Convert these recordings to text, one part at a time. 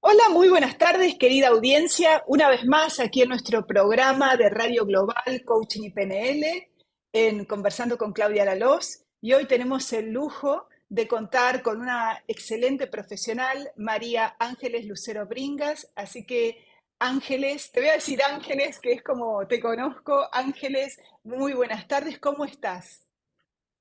Hola, muy buenas tardes, querida audiencia. Una vez más aquí en nuestro programa de Radio Global Coaching y PNL, en Conversando con Claudia Laloz. Y hoy tenemos el lujo de contar con una excelente profesional, María Ángeles Lucero Bringas. Así que, Ángeles, te voy a decir Ángeles, que es como te conozco. Ángeles, muy buenas tardes, ¿cómo estás?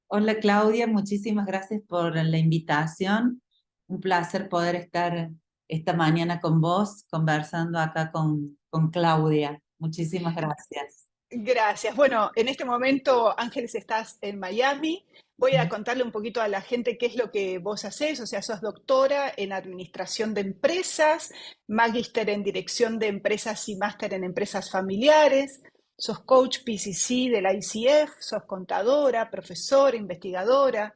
Hola Claudia, muchísimas gracias por la invitación. Un placer poder estar esta mañana con vos, conversando acá con Claudia. Muchísimas gracias. Gracias. Bueno, en este momento, Ángeles, estás en Miami. Voy a contarle un poquito a la gente qué es lo que vos hacés. O sea, sos doctora en administración de empresas, magíster en dirección de empresas y máster en empresas familiares. Sos coach PCC de la ICF, sos contadora, profesora, investigadora.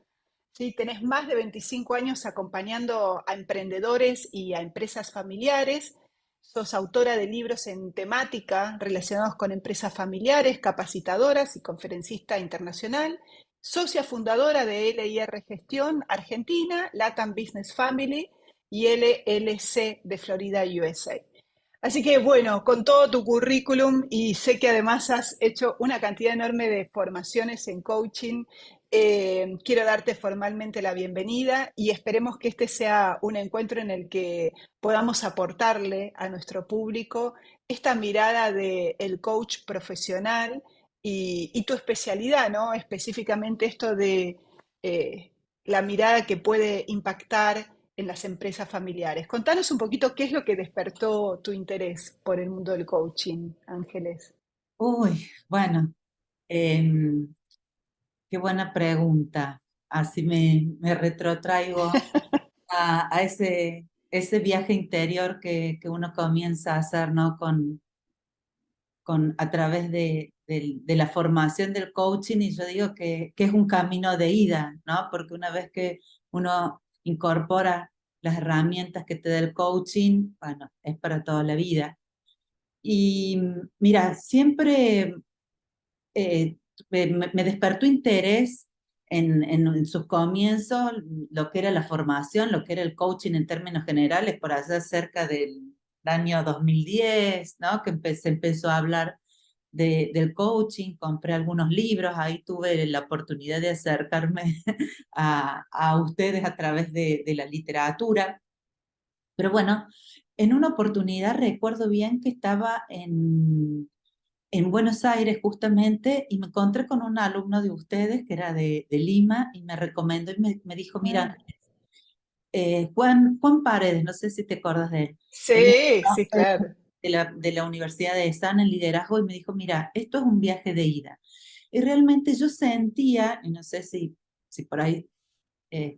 ¿Sí? Tenés más de 25 años acompañando a emprendedores y a empresas familiares. Sos autora de libros en temática relacionados con empresas familiares, capacitadoras y conferencista internacional. Socia fundadora de LIR Gestión Argentina, Latam Business Family y LLC de Florida, USA. Así que bueno, con todo tu currículum y sé que además has hecho una cantidad enorme de formaciones en coaching, quiero darte formalmente la bienvenida y esperemos que este sea un encuentro en el que podamos aportarle a nuestro público esta mirada del coach profesional y tu especialidad, ¿no? Específicamente esto de eh, la mirada que puede impactar en las empresas familiares. Contanos un poquito qué es lo que despertó tu interés por el mundo del coaching, Ángeles. Uy, bueno, em, qué buena pregunta. Así me retrotraigo a ese viaje interior que uno comienza a hacer, ¿no? A través de la formación del coaching, y yo digo que es un camino de ida, ¿no? Porque una vez que uno incorpora las herramientas que te da el coaching, bueno, es para toda la vida. Y mira, siempre eh, me despertó interés en sus comienzos, lo que era la formación, lo que era el coaching en términos generales, por allá cerca del año 2010, ¿no? Que se empezó a hablar del coaching, compré algunos libros, ahí tuve la oportunidad de acercarme a ustedes a través de la literatura. Pero bueno, en una oportunidad recuerdo bien que estaba en Buenos Aires justamente y me encontré con un alumno de ustedes que era de Lima y me recomendó y me dijo, Ah, mira, Juan Paredes, no sé si te acuerdas de él. Él es sí, sí, profe claro. de la Universidad de San en liderazgo y me dijo, mira, esto es un viaje de ida. Y realmente yo sentía, y no sé si por ahí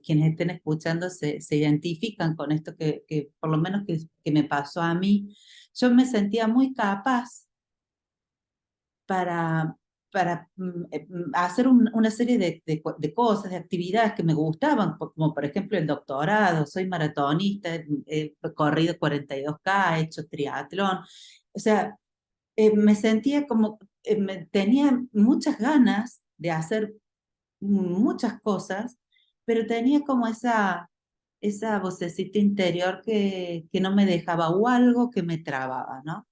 quienes estén escuchando se identifican con esto que por lo menos que me pasó a mí, yo me sentía muy capaz para, para hacer una serie de cosas, de actividades que me gustaban, como por ejemplo el doctorado. Soy maratonista, he corrido 42K, he hecho triatlón. O sea, me sentía como, tenía muchas ganas de hacer muchas cosas, pero tenía como esa vocecita interior que no me dejaba, o algo que me trababa, ¿no?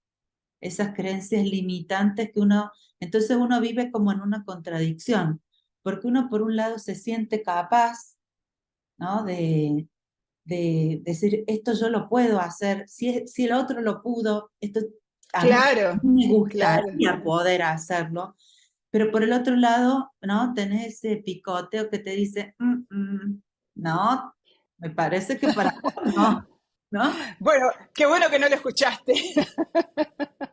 Esas creencias limitantes que entonces uno vive como en una contradicción, porque uno por un lado se siente capaz, ¿no? De decir, esto yo lo puedo hacer, si el otro lo pudo, esto a mí Claro, me claro. gustaría poder hacerlo, pero por el otro lado, ¿no? Tenés ese picoteo que te dice, no, me parece que para vos no, ¿no? Bueno, qué bueno que no lo escuchaste.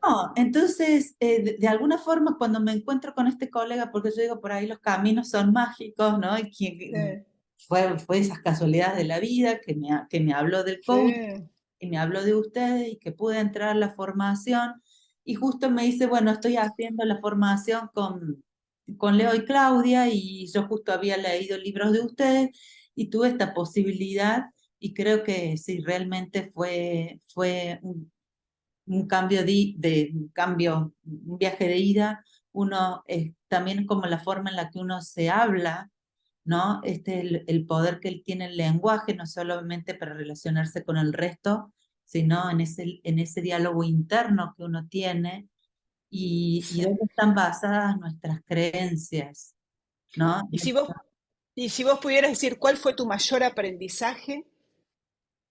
No, entonces, de alguna forma, cuando me encuentro con este colega, porque yo digo, por ahí los caminos son mágicos, ¿no? Y Sí, fue esas casualidades de la vida que me habló del coach sí. y me habló de ustedes y que pude entrar a la formación. Y justo me dice, bueno, estoy haciendo la formación con Leo y Claudia y yo justo había leído libros de ustedes y tuve esta posibilidad y creo que sí, realmente fue un cambio un viaje de ida. Uno también como la forma en la que uno se habla, ¿no? El poder que él tiene el lenguaje, no solamente para relacionarse con el resto, sino en ese diálogo interno que uno tiene y Sí. dónde están basadas nuestras creencias, ¿no? Y si vos, y si vos pudieras decir cuál fue tu mayor aprendizaje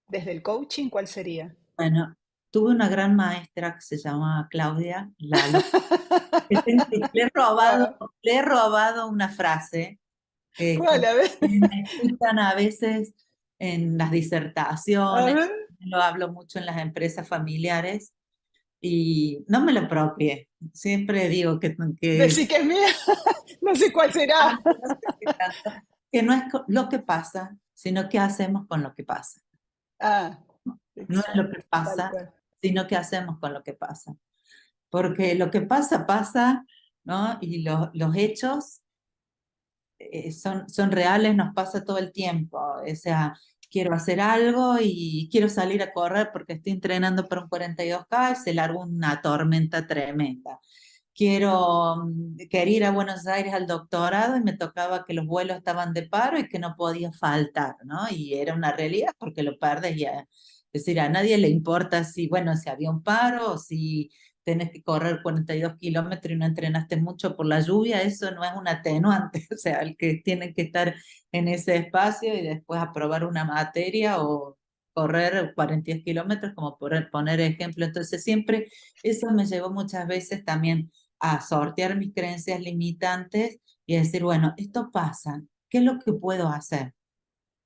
desde el coaching, ¿cuál sería? Bueno, tuve una gran maestra que se llamaba Claudia Lalo, que Wow. le he robado una frase que ¿Cuál? A ver. me escuchan a veces en las A disertaciones, ver. lo hablo mucho en las empresas familiares y no me lo apropié. Siempre digo que Decir que es mía. No sé cuál será. no sé qué tanto, que no es lo que pasa, sino qué hacemos con lo que pasa. Ah, No es lo que exacto, tal pasa, cual. sino qué hacemos con lo que pasa. Porque lo que pasa, pasa, ¿no? Y los hechos son reales, nos pasa todo el tiempo. O sea, quiero hacer algo y quiero salir a correr porque estoy entrenando para un 42K y se larga una tormenta tremenda. Quería ir a Buenos Aires al doctorado y me tocaba que los vuelos estaban de paro y que no podía faltar, ¿no? Y era una realidad porque lo perdes ya. Es decir, a nadie le importa si, bueno, si había un paro o si tenés que correr 42 kilómetros y no entrenaste mucho por la lluvia, eso no es un atenuante. O sea, el que tiene que estar en ese espacio y después aprobar una materia o correr 42 kilómetros, como por poner ejemplo. Entonces, siempre eso me llevó muchas veces también a sortear mis creencias limitantes y a decir, bueno, esto pasa, ¿qué es lo que puedo hacer?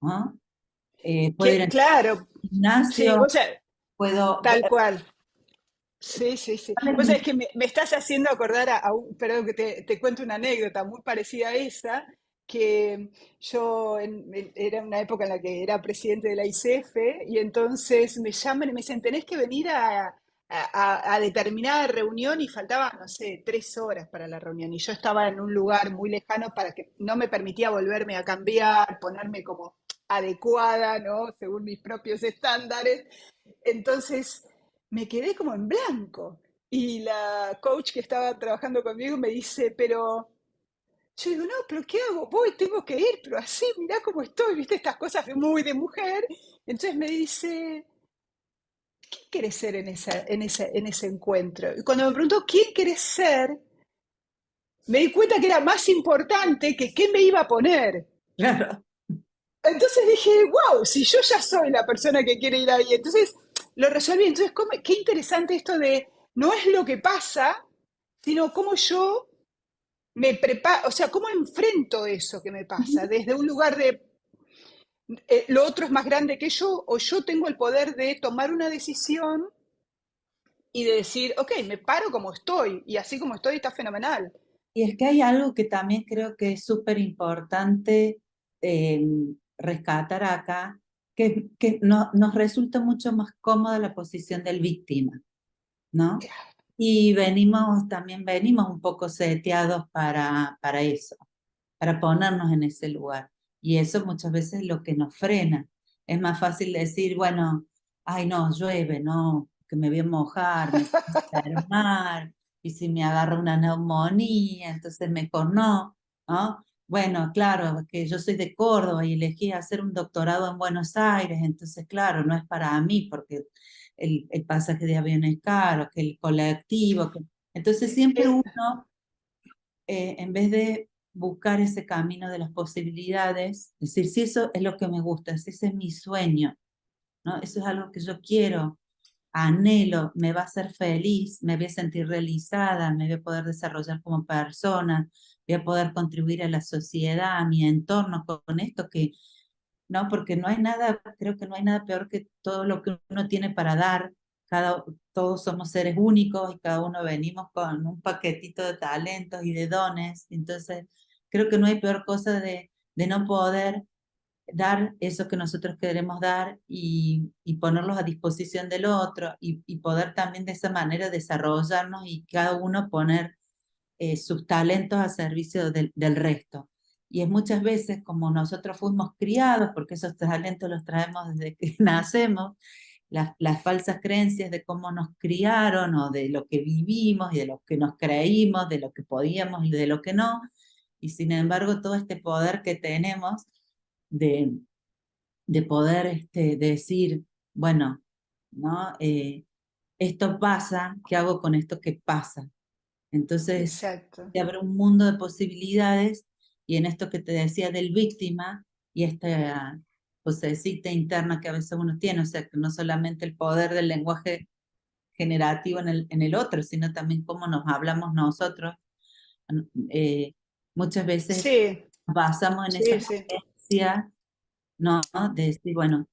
¿No? Puedo ir Que, al claro, sí, gimnasio, vos sabés, puedo... tal cual. Sí, sí, sí. ¿Cuál es Vos mi- sabés que me estás haciendo acordar perdón que te cuento una anécdota muy parecida a esa, que yo era una época en la que era presidente de la ICF y entonces me llaman y me dicen, tenés que venir a determinada reunión y faltaban, no sé, 3 horas para la reunión y yo estaba en un lugar muy lejano para que no me permitía volverme a cambiar, ponerme como adecuada, ¿no? Según mis propios estándares. Entonces me quedé como en blanco. Y la coach que estaba trabajando conmigo me dice, pero yo digo, no, pero ¿qué hago? Voy, tengo que ir, pero así, mirá cómo estoy, viste, estas cosas muy de mujer. Entonces me dice, ¿quién querés ser en ese encuentro? Y cuando me preguntó, ¿quién querés ser? Me di cuenta que era más importante que qué me iba a poner. Claro, Entonces dije, wow, si yo ya soy la persona que quiere ir ahí, entonces lo resolví. Entonces, qué interesante esto de no es lo que pasa, sino cómo yo me preparo, o sea, cómo enfrento eso que me pasa, desde un lugar de lo otro es más grande que yo, o yo tengo el poder de tomar una decisión y de decir, ok, me paro como estoy, y así como estoy está fenomenal. y es que hay algo que también creo que es súper importante eh, rescatar acá, que nos resulta mucho más cómoda la posición del víctima, ¿no? Y también venimos un poco seteados para eso, para ponernos en ese lugar. Y eso muchas veces es lo que nos frena. Es más fácil decir, bueno, ay no, llueve, no, que me voy a mojar, me voy a enfermar, y si me agarra una neumonía, entonces mejor no, ¿no? Bueno, claro, que yo soy de Córdoba y elegí hacer un doctorado en Buenos Aires, entonces claro, no es para mí porque el pasaje de avión es caro, que el colectivo, entonces siempre Eh, uno en vez de buscar ese camino de las posibilidades, decir, si eso es lo que me gusta, si ese es mi sueño, ¿no? Eso es algo que yo quiero, anhelo, me va a hacer feliz, me voy a sentir realizada, me voy a poder desarrollar como persona, voy a poder contribuir a la sociedad, a mi entorno con esto que, ¿no? Porque no hay nada, creo que no hay nada peor que todo lo que uno tiene para dar. Todos somos seres únicos y cada uno venimos con un paquetito de talentos y de dones. Entonces, creo que no hay peor cosa de no poder dar eso que nosotros queremos dar y ponerlos a disposición del otro y poder también de esa manera desarrollarnos y cada uno poner sus talentos a servicio del resto. Y es muchas veces como nosotros fuimos criados, porque esos talentos los traemos desde que nacemos, las falsas creencias de cómo nos criaron o de lo que vivimos y de lo que nos creímos, de lo que podíamos y de lo que no. Y sin embargo, todo este poder que tenemos de, de poder decir, bueno, ¿no? Esto pasa, ¿qué hago con esto que pasa? Entonces, exacto. te abre un mundo de posibilidades y en esto que te decía del víctima y esta vocecita interna que a veces uno tiene, o sea, que no solamente el poder del lenguaje generativo en el otro, sino también cómo nos hablamos nosotros. Eh, Muchas veces Sí, basamos en esa sí, sí. creencia, ¿no? De decir, bueno,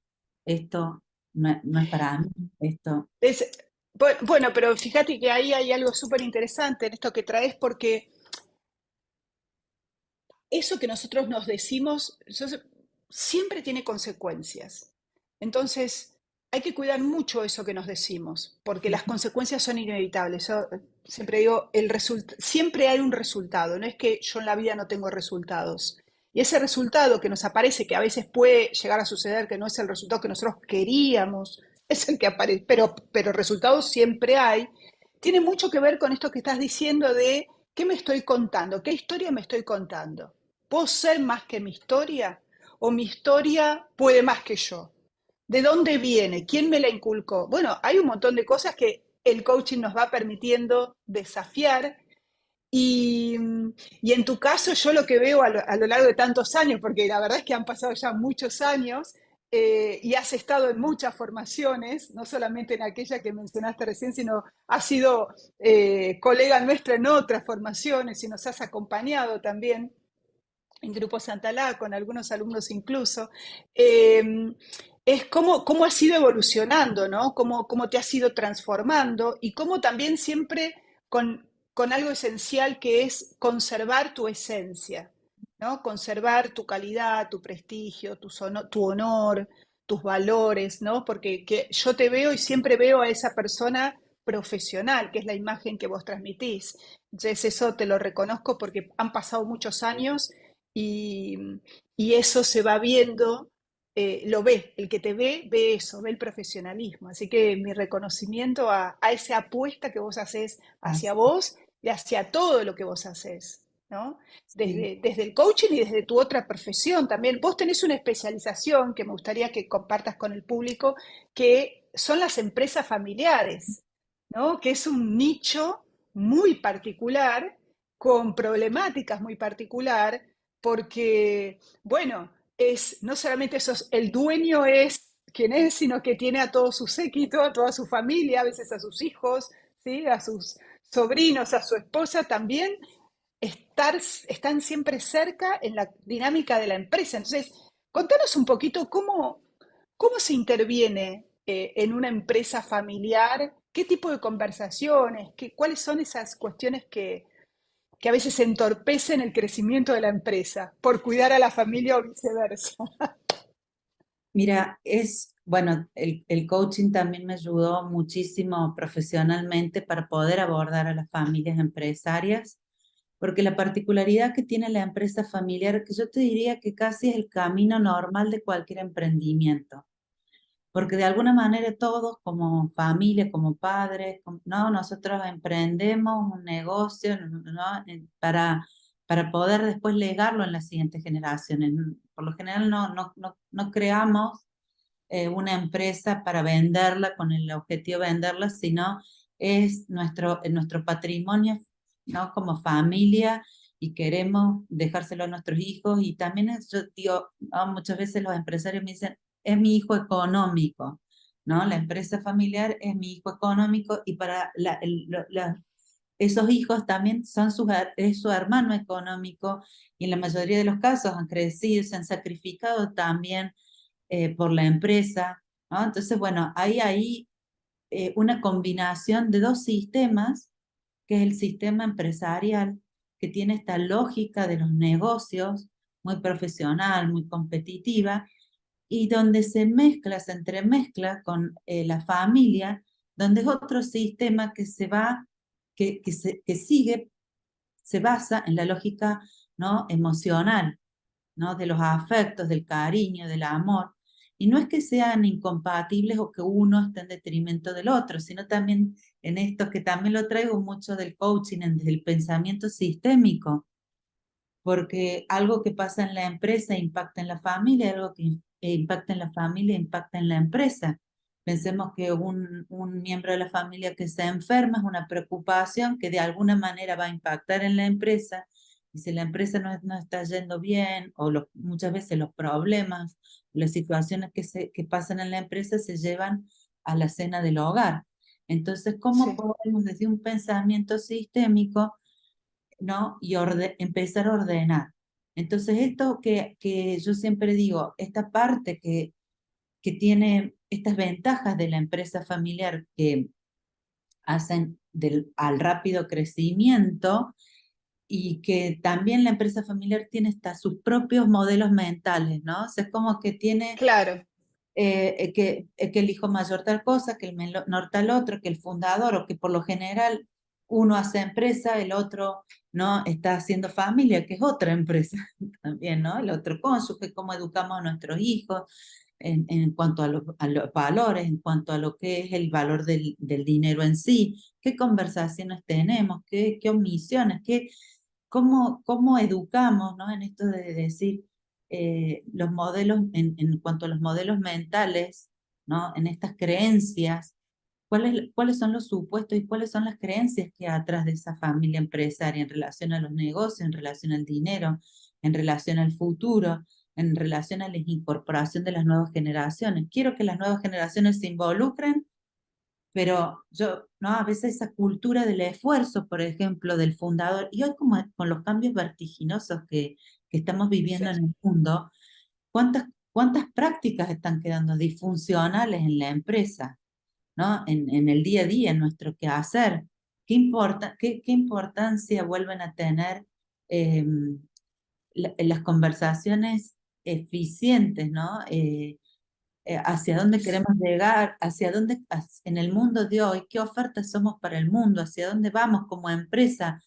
esto no es para mí, esto. Es, bueno, pero fíjate que ahí hay algo súper interesante en esto que traes, porque eso que nosotros nos decimos siempre tiene consecuencias. Entonces, hay que cuidar mucho eso que nos decimos, porque las consecuencias son inevitables. Yo siempre digo, siempre hay un resultado, no es que yo en la vida no tengo resultados. Y ese resultado que nos aparece, que a veces puede llegar a suceder, que no es el resultado que nosotros queríamos, es el que aparece, pero resultados siempre hay, tiene mucho que ver con esto que estás diciendo de qué me estoy contando, qué historia me estoy contando. ¿Puedo ser más que mi historia? ¿O mi historia puede más que yo? ¿De dónde viene? ¿Quién me la inculcó? Bueno, hay un montón de cosas que el coaching nos va permitiendo desafiar y, y en tu caso yo lo que veo a lo largo de tantos años, porque la verdad es que han pasado ya muchos años y has estado en muchas formaciones, no solamente en aquella que mencionaste recién, sino has sido colega nuestra en otras formaciones y nos has acompañado también en Grupo Santalá, con algunos alumnos incluso, es cómo has ido evolucionando, ¿no? Cómo te has ido transformando y cómo también siempre con algo esencial que es conservar tu esencia, ¿no? Conservar tu calidad, tu prestigio, tu honor, tus valores, ¿no? Porque yo te veo y siempre veo a esa persona profesional, que es la imagen que vos transmitís. Entonces eso te lo reconozco porque han pasado muchos años y, y eso se va viendo, lo ve, el que te ve eso, ve el profesionalismo. Así que mi reconocimiento a esa apuesta que vos haces hacia Así, vos y hacia todo lo que vos haces, ¿no? sí, Desde el coaching y desde tu otra profesión también. Vos tenés una especialización que me gustaría que compartas con el público, que son las empresas familiares, ¿no? Que es un nicho muy particular, con problemáticas muy particular, porque, bueno, no solamente el dueño es quien es, sino que tiene a todo su séquito, a toda su familia, a veces a sus hijos, ¿sí? A sus sobrinos, a su esposa también, están siempre cerca en la dinámica de la empresa. Entonces, contanos un poquito cómo se interviene en una empresa familiar, qué tipo de conversaciones, cuáles son esas cuestiones que a veces entorpecen el crecimiento de la empresa por cuidar a la familia o viceversa. mira, bueno, el coaching también me ayudó muchísimo profesionalmente para poder abordar a las familias empresarias, porque la particularidad que tiene la empresa familiar, que yo te diría que casi es el camino normal de cualquier emprendimiento, porque de alguna manera todos como familia, como padres, ¿no? Nosotros emprendemos un negocio, ¿no? Para poder después legarlo en las siguientes generaciones. Por lo general no creamos una empresa para venderla con el objetivo de venderla, sino es nuestro patrimonio, ¿no? Como familia y queremos dejárselo a nuestros hijos y también yo digo, ¿no? Muchas veces los empresarios me dicen, es mi hijo económico, ¿no? La empresa familiar es mi hijo económico y para esos hijos también es su hermano económico y en la mayoría de los casos han crecido, se han sacrificado también por la empresa, ¿no? Entonces, bueno, hay una combinación de dos sistemas, que es el sistema empresarial, que tiene esta lógica de los negocios, muy profesional, muy competitiva, y donde se entremezcla con la familia, donde es otro sistema que que sigue, se basa en la lógica, ¿no? Emocional, ¿no? De los afectos, del cariño, del amor. Y no es que sean incompatibles o que uno esté en detrimento del otro, sino también en esto que también lo traigo mucho del coaching, desde el pensamiento sistémico, porque algo que pasa en la empresa impacta en la familia, algo que impacta en la familia impacta en la empresa. Pensemos que un miembro de la familia que se enferma es una preocupación que de alguna manera va a impactar en la empresa. Y si la empresa no está yendo bien, o muchas veces los problemas, las situaciones que pasan en la empresa se llevan a la escena del hogar. Entonces, ¿cómo Sí, podemos desde un pensamiento sistémico, ¿no? Y empezar a ordenar? Entonces, esto que yo siempre digo, esta parte que tiene estas ventajas de la empresa familiar que hacen al rápido crecimiento y que también la empresa familiar tiene hasta sus propios modelos mentales, ¿no? O sea, es como que tiene claro, que el hijo mayor tal cosa, que el menor tal otro, que el fundador, o que por lo general uno hace empresa, el otro no está haciendo familia, que es otra empresa también, ¿no? El otro cónyuge, cómo educamos a nuestros hijos en cuanto a los valores, en cuanto a lo que es el valor del dinero en sí, qué conversaciones tenemos, qué omisiones, cómo educamos, ¿no? En esto de decir los modelos, en cuanto a los modelos mentales, ¿no? En estas creencias, cuáles son los supuestos y cuáles son las creencias que hay atrás de esa familia empresaria en relación a los negocios, en relación al dinero, en relación al futuro, en relación a la incorporación de las nuevas generaciones. Quiero que las nuevas generaciones se involucren, pero yo, ¿no? A veces esa cultura del esfuerzo, por ejemplo, del fundador, y hoy como con los cambios vertiginosos que estamos viviendo en sí, el mundo, ¿cuántas prácticas están quedando disfuncionales en la empresa, ¿no? En el día a día, en nuestro quehacer? ¿Qué importancia vuelven a tener eh, las conversaciones eficientes, ¿no? Hacia dónde queremos llegar, hacia dónde en el mundo de hoy, qué ofertas somos para el mundo, hacia dónde vamos como empresa.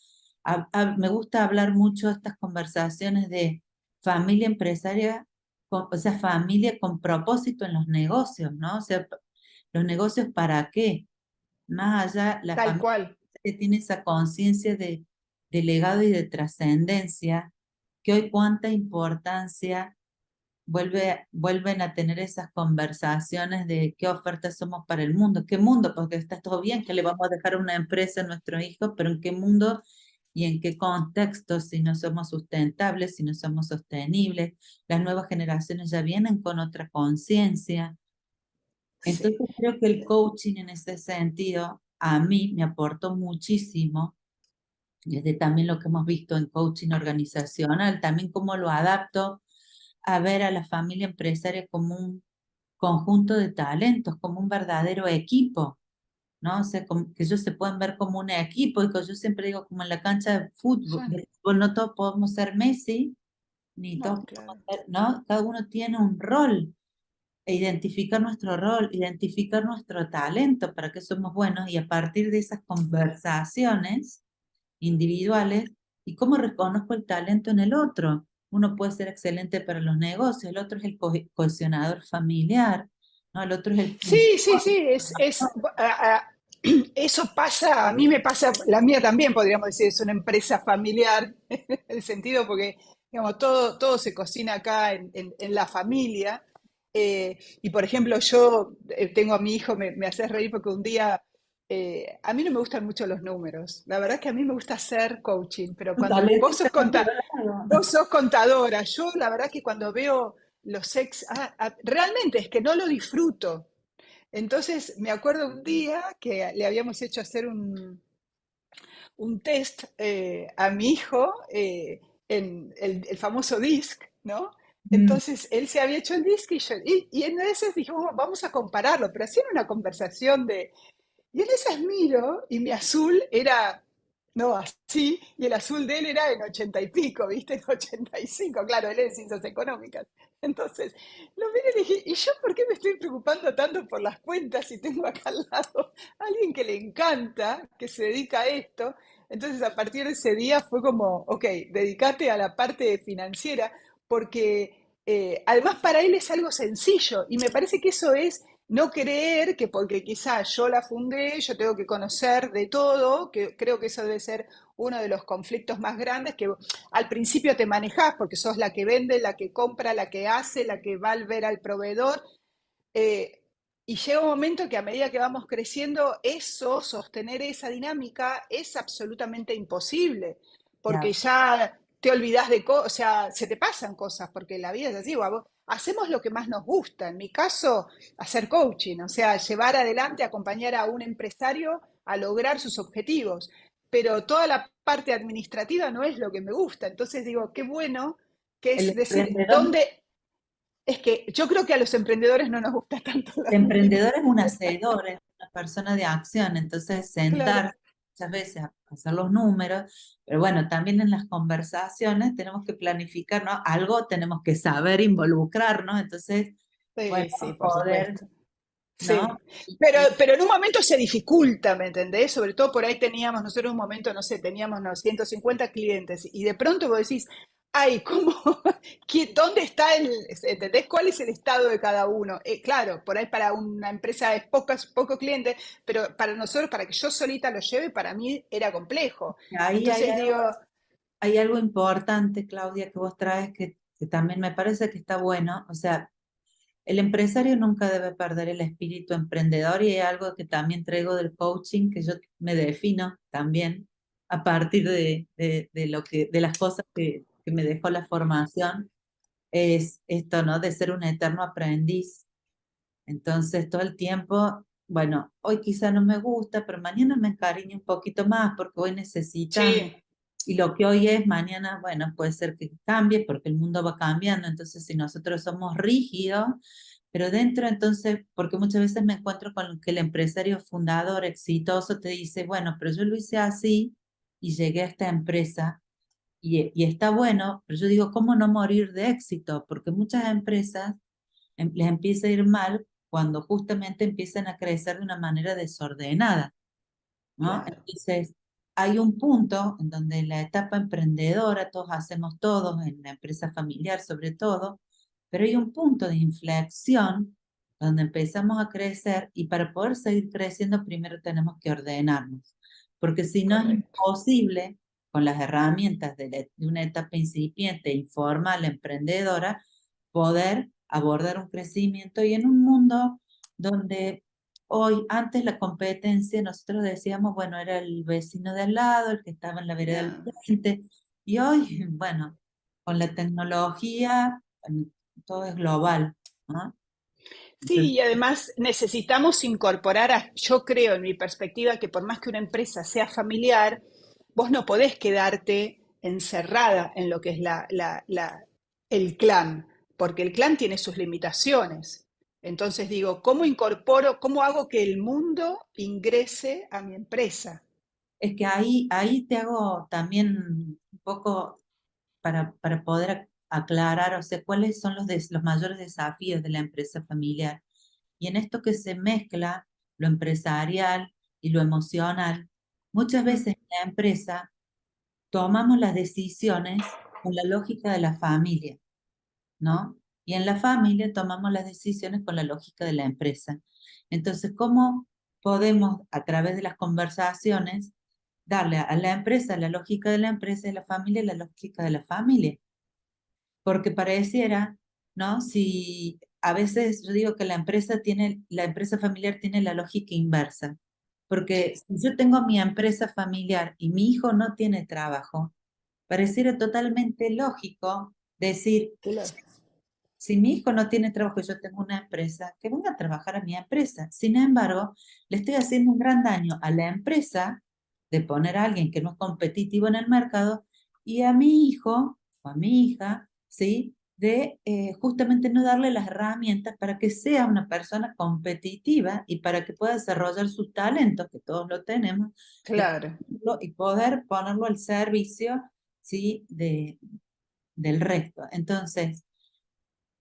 Me gusta hablar mucho de estas conversaciones de familia empresaria, o sea, familia con propósito en los negocios, ¿no? O sea, los negocios para qué, más allá, la tal familia cual. que tiene esa conciencia de legado y de trascendencia, que hoy cuánta importancia vuelven a tener esas conversaciones de qué ofertas somos para el mundo, qué mundo, porque está todo bien que le vamos a dejar una empresa a nuestros hijos, pero en qué mundo y en qué contexto, si no somos sustentables, si no somos sostenibles, las nuevas generaciones ya vienen con otra conciencia. Sí, Entonces creo que el coaching en ese sentido a mí me aportó muchísimo, desde también lo que hemos visto en coaching organizacional, también cómo lo adapto a ver a la familia empresaria como un conjunto de talentos, como un verdadero equipo, ¿no? O sea, que ellos se pueden ver como un equipo, y que yo siempre digo, como en la cancha sí, de fútbol, no todos podemos ser Messi, ni todos no, podemos claro. ser, ¿no? Cada uno tiene un rol, e identificar nuestro rol, identificar nuestro talento, para que somos buenos, y a partir de esas conversaciones individuales, y cómo reconozco el talento en el otro. Uno puede ser excelente para los negocios, el otro es el cohesionador familiar, ¿no? El otro es el Sí, sí, sí, eso pasa, a mí me pasa, la mía también podríamos decir, es una empresa familiar, en el sentido porque, digamos, todo se cocina acá en la familia. Y por ejemplo, yo tengo a mi hijo, me hace reír porque un día, a mí no me gustan mucho los números, la verdad es que a mí me gusta hacer coaching, pero un cuando talento está en otro lado. vos sos contadora, yo la verdad que cuando veo realmente es que no lo disfruto. Entonces, me acuerdo un día que le habíamos hecho hacer un test a mi hijo en el famoso DISC, ¿no? Mm, Entonces, él se había hecho el DISC y en esas dijimos, vamos a compararlo, pero hacían una conversación de, y en esas miro y mi azul era, no, así, y el azul de él era en 80 y pico, ¿viste? En 85, claro, él es de ciencias económicas. Entonces, lo miré y le dije, ¿y yo por qué me estoy preocupando tanto por las cuentas si tengo acá al lado a alguien que le encanta, que se dedica a esto? Entonces, a partir de ese día fue como, ok, dedícate a la parte financiera, porque además para él es algo sencillo y me parece que eso es no creer que porque quizás yo la fundé, yo tengo que conocer de todo, que creo que eso debe ser uno de los conflictos más grandes, que al principio te manejás porque sos la que vende, la que compra, la que hace, la que va a ver al proveedor, eh, y llega un momento que a medida que vamos creciendo, eso, sostener esa dinámica es absolutamente imposible, porque Claro. ya te olvidas de cosas, o sea, se te pasan cosas, porque la vida es así, hacemos lo que más nos gusta. En mi caso, hacer coaching, o sea, llevar adelante, acompañar a un empresario a lograr sus objetivos, pero toda la parte administrativa no es lo que me gusta. Entonces digo, qué bueno que El es decir, emprendedor, ¿dónde? Es que yo creo que a los emprendedores no nos gusta tanto la el emprendedor es un administración. hacedor, es una persona de acción, entonces Claro. sentarse muchas veces a hacer los números, pero bueno, también en las conversaciones tenemos que planificar, ¿no? Algo tenemos que saber involucrarnos, entonces, bueno, Sí, sí, por poder, supuesto. ¿no? Sí, Y, pero, y pero en un momento se dificulta, ¿me entendés? Sobre todo por ahí teníamos, nosotros en un momento, no sé, teníamos unos 150 clientes y de pronto vos decís, ay, ¿cómo? ¿Dónde está entendés? ¿Cuál es el estado de cada uno? Claro, por ahí para una empresa es poco cliente, pero para nosotros, para que yo solita lo lleve, para mí era complejo. ahí Entonces digo, hay algo importante, Claudia, que vos traes que también me parece que está bueno, o sea, el empresario nunca debe perder el espíritu emprendedor y es algo que también traigo del coaching, que yo me defino también a partir de lo de las cosas que me dejó la formación, es esto, ¿no? De ser un eterno aprendiz. Entonces, todo el tiempo, bueno, hoy quizá no me gusta, pero mañana me encariño un poquito más porque voy necesitando. sí, Y lo que hoy es, mañana, bueno, puede ser que cambie porque el mundo va cambiando. Entonces, si nosotros somos rígidos, pero dentro, entonces, porque muchas veces me encuentro con que el empresario fundador exitoso te dice, bueno, pero yo lo hice así y llegué a esta empresa y está bueno, pero yo digo, ¿cómo no morir de éxito? Porque muchas empresas les empieza a ir mal cuando justamente empiezan a crecer de una manera desordenada, ¿no? claro, Entonces, hay un punto en donde en la etapa emprendedora, todos hacemos todos, en la empresa familiar sobre todo, pero hay un punto de inflexión donde empezamos a crecer y para poder seguir creciendo primero tenemos que ordenarnos, porque si no es correcto. imposible con las herramientas de una etapa incipiente, informal, emprendedora, poder abordar un crecimiento y en un mundo donde hoy, antes la competencia, nosotros decíamos, bueno, era el vecino de al lado, el que estaba en la vereda del No. frente, y hoy, bueno, con la tecnología, todo es global, ¿no? Sí, Entonces, y además necesitamos incorporar, yo creo en mi perspectiva, que por más que una empresa sea familiar, vos no podés quedarte encerrada en lo que es el clan, porque el clan tiene sus limitaciones. Entonces digo, ¿cómo incorporo, cómo hago que el mundo ingrese a mi empresa? es que ahí te hago también un poco para poder aclarar, o sea, cuáles son los mayores desafíos de la empresa familiar. Y en esto que se mezcla lo empresarial y lo emocional, muchas Mm, veces en la empresa tomamos las decisiones con la lógica de la familia, ¿no? Y en la familia tomamos las decisiones con la lógica de la empresa. Entonces, ¿cómo podemos, a través de las conversaciones, darle a la empresa la lógica de la empresa y a la familia la lógica de la familia? Porque pareciera, ¿no? Si a veces yo digo que la empresa familiar tiene la lógica inversa, porque sí, si yo tengo mi empresa familiar y mi hijo no tiene trabajo, pareciera totalmente lógico decir, claro, si mi hijo no tiene trabajo y yo tengo una empresa, que venga a trabajar a mi empresa. Sin embargo, le estoy haciendo un gran daño a la empresa de poner a alguien que no es competitivo en el mercado y a mi hijo o a mi hija, ¿sí? De justamente no darle las herramientas para que sea una persona competitiva y para que pueda desarrollar sus talentos, que todos lo tenemos, claro. y poder ponerlo al servicio, ¿sí? Del resto. Entonces,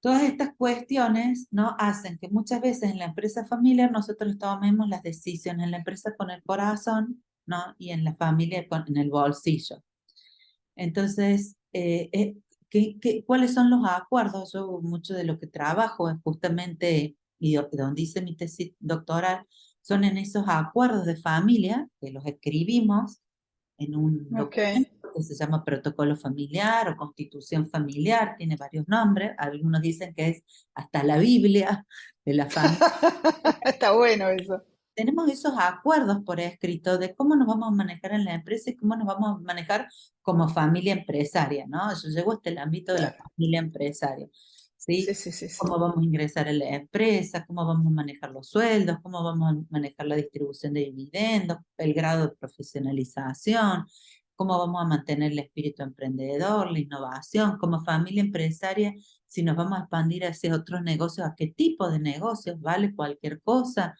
todas estas cuestiones, ¿no? Hacen que muchas veces en la empresa familiar nosotros tomemos las decisiones en la empresa con el corazón, ¿no? Y en la familia en el bolsillo. Entonces, ¿cuáles son los acuerdos? Yo mucho de lo que trabajo es justamente, y donde hice mi tesis doctoral, son en esos acuerdos de familia, que los escribimos en un Ok. documento que se llama protocolo familiar o constitución familiar, tiene varios nombres, algunos dicen que es hasta la Biblia de la familia, Está bueno eso. tenemos esos acuerdos por escrito de cómo nos vamos a manejar en la empresa y cómo nos vamos a manejar como familia empresaria, ¿no? Yo llego hasta el ámbito de la Claro. familia empresaria, Sí, ¿sí? sí, sí, sí. Cómo vamos a ingresar en la empresa, cómo vamos a manejar los sueldos, cómo vamos a manejar la distribución de dividendos, el grado de profesionalización, cómo vamos a mantener el espíritu emprendedor, la innovación, como familia empresaria, si nos vamos a expandir hacia otros negocios, a qué tipo de negocios, ¿vale? Cualquier cosa,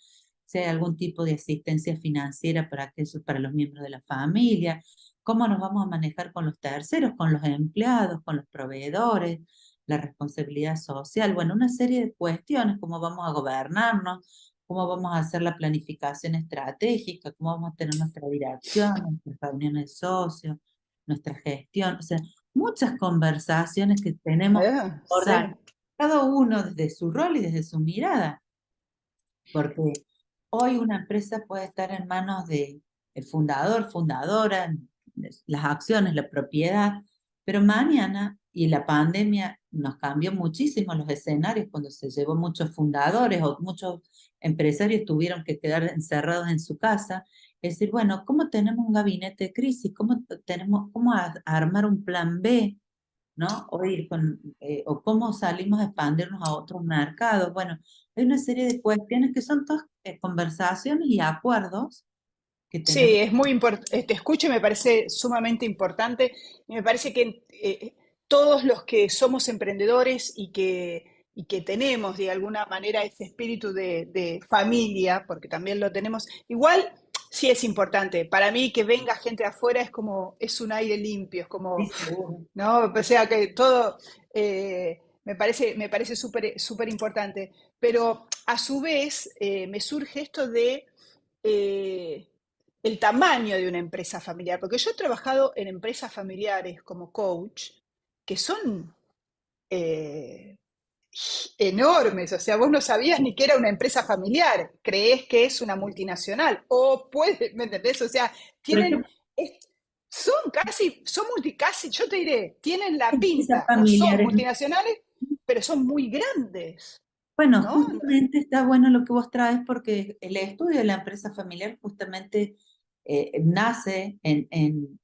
si hay algún tipo de asistencia financiera para para los miembros de la familia, cómo nos vamos a manejar con los terceros, con los empleados, con los proveedores, la responsabilidad social, bueno, una serie de cuestiones, cómo vamos a gobernarnos, cómo vamos a hacer la planificación estratégica, cómo vamos a tener nuestra dirección, nuestras reuniones de socios, nuestra gestión, o sea, muchas conversaciones que tenemos que Sí. abordar, cada uno desde su rol y desde su mirada, porque hoy una empresa puede estar en manos de el fundador, fundadora, las acciones, la propiedad, pero mañana, y la pandemia nos cambió muchísimo los escenarios cuando se llevó muchos fundadores o muchos empresarios tuvieron que quedar encerrados en su casa. Es decir, bueno, ¿cómo tenemos un gabinete de crisis? ¿Cómo tenemos, cómo armar un plan B? ¿No? O cómo salimos a expandirnos a otros mercados. Bueno, hay una serie de cuestiones que son todas conversaciones y acuerdos que tenemos. Sí, es muy importante, te escucho y me parece sumamente importante. Y me parece que todos los que somos emprendedores y que tenemos de alguna manera ese espíritu de familia, porque también lo tenemos, igual sí es importante. Para mí que venga gente de afuera es como, es un aire limpio, es Sí, como, seguro. ¿no? O sea que todo me parece súper importante. Pero a su vez me surge esto de eh, el tamaño de una empresa familiar, porque yo he trabajado en empresas familiares como coach, que son eh, enormes, o sea, vos no sabías ni que era una empresa familiar, creés que es una multinacional, o puede, ¿me entendés? O sea, Por tienen, ejemplo, son casi, casi, yo te diré, tienen la empresas pinta, o son familiares. multinacionales, pero son muy grandes, Bueno, ¿no? justamente está bueno lo que vos traes porque el estudio de la empresa familiar justamente nace en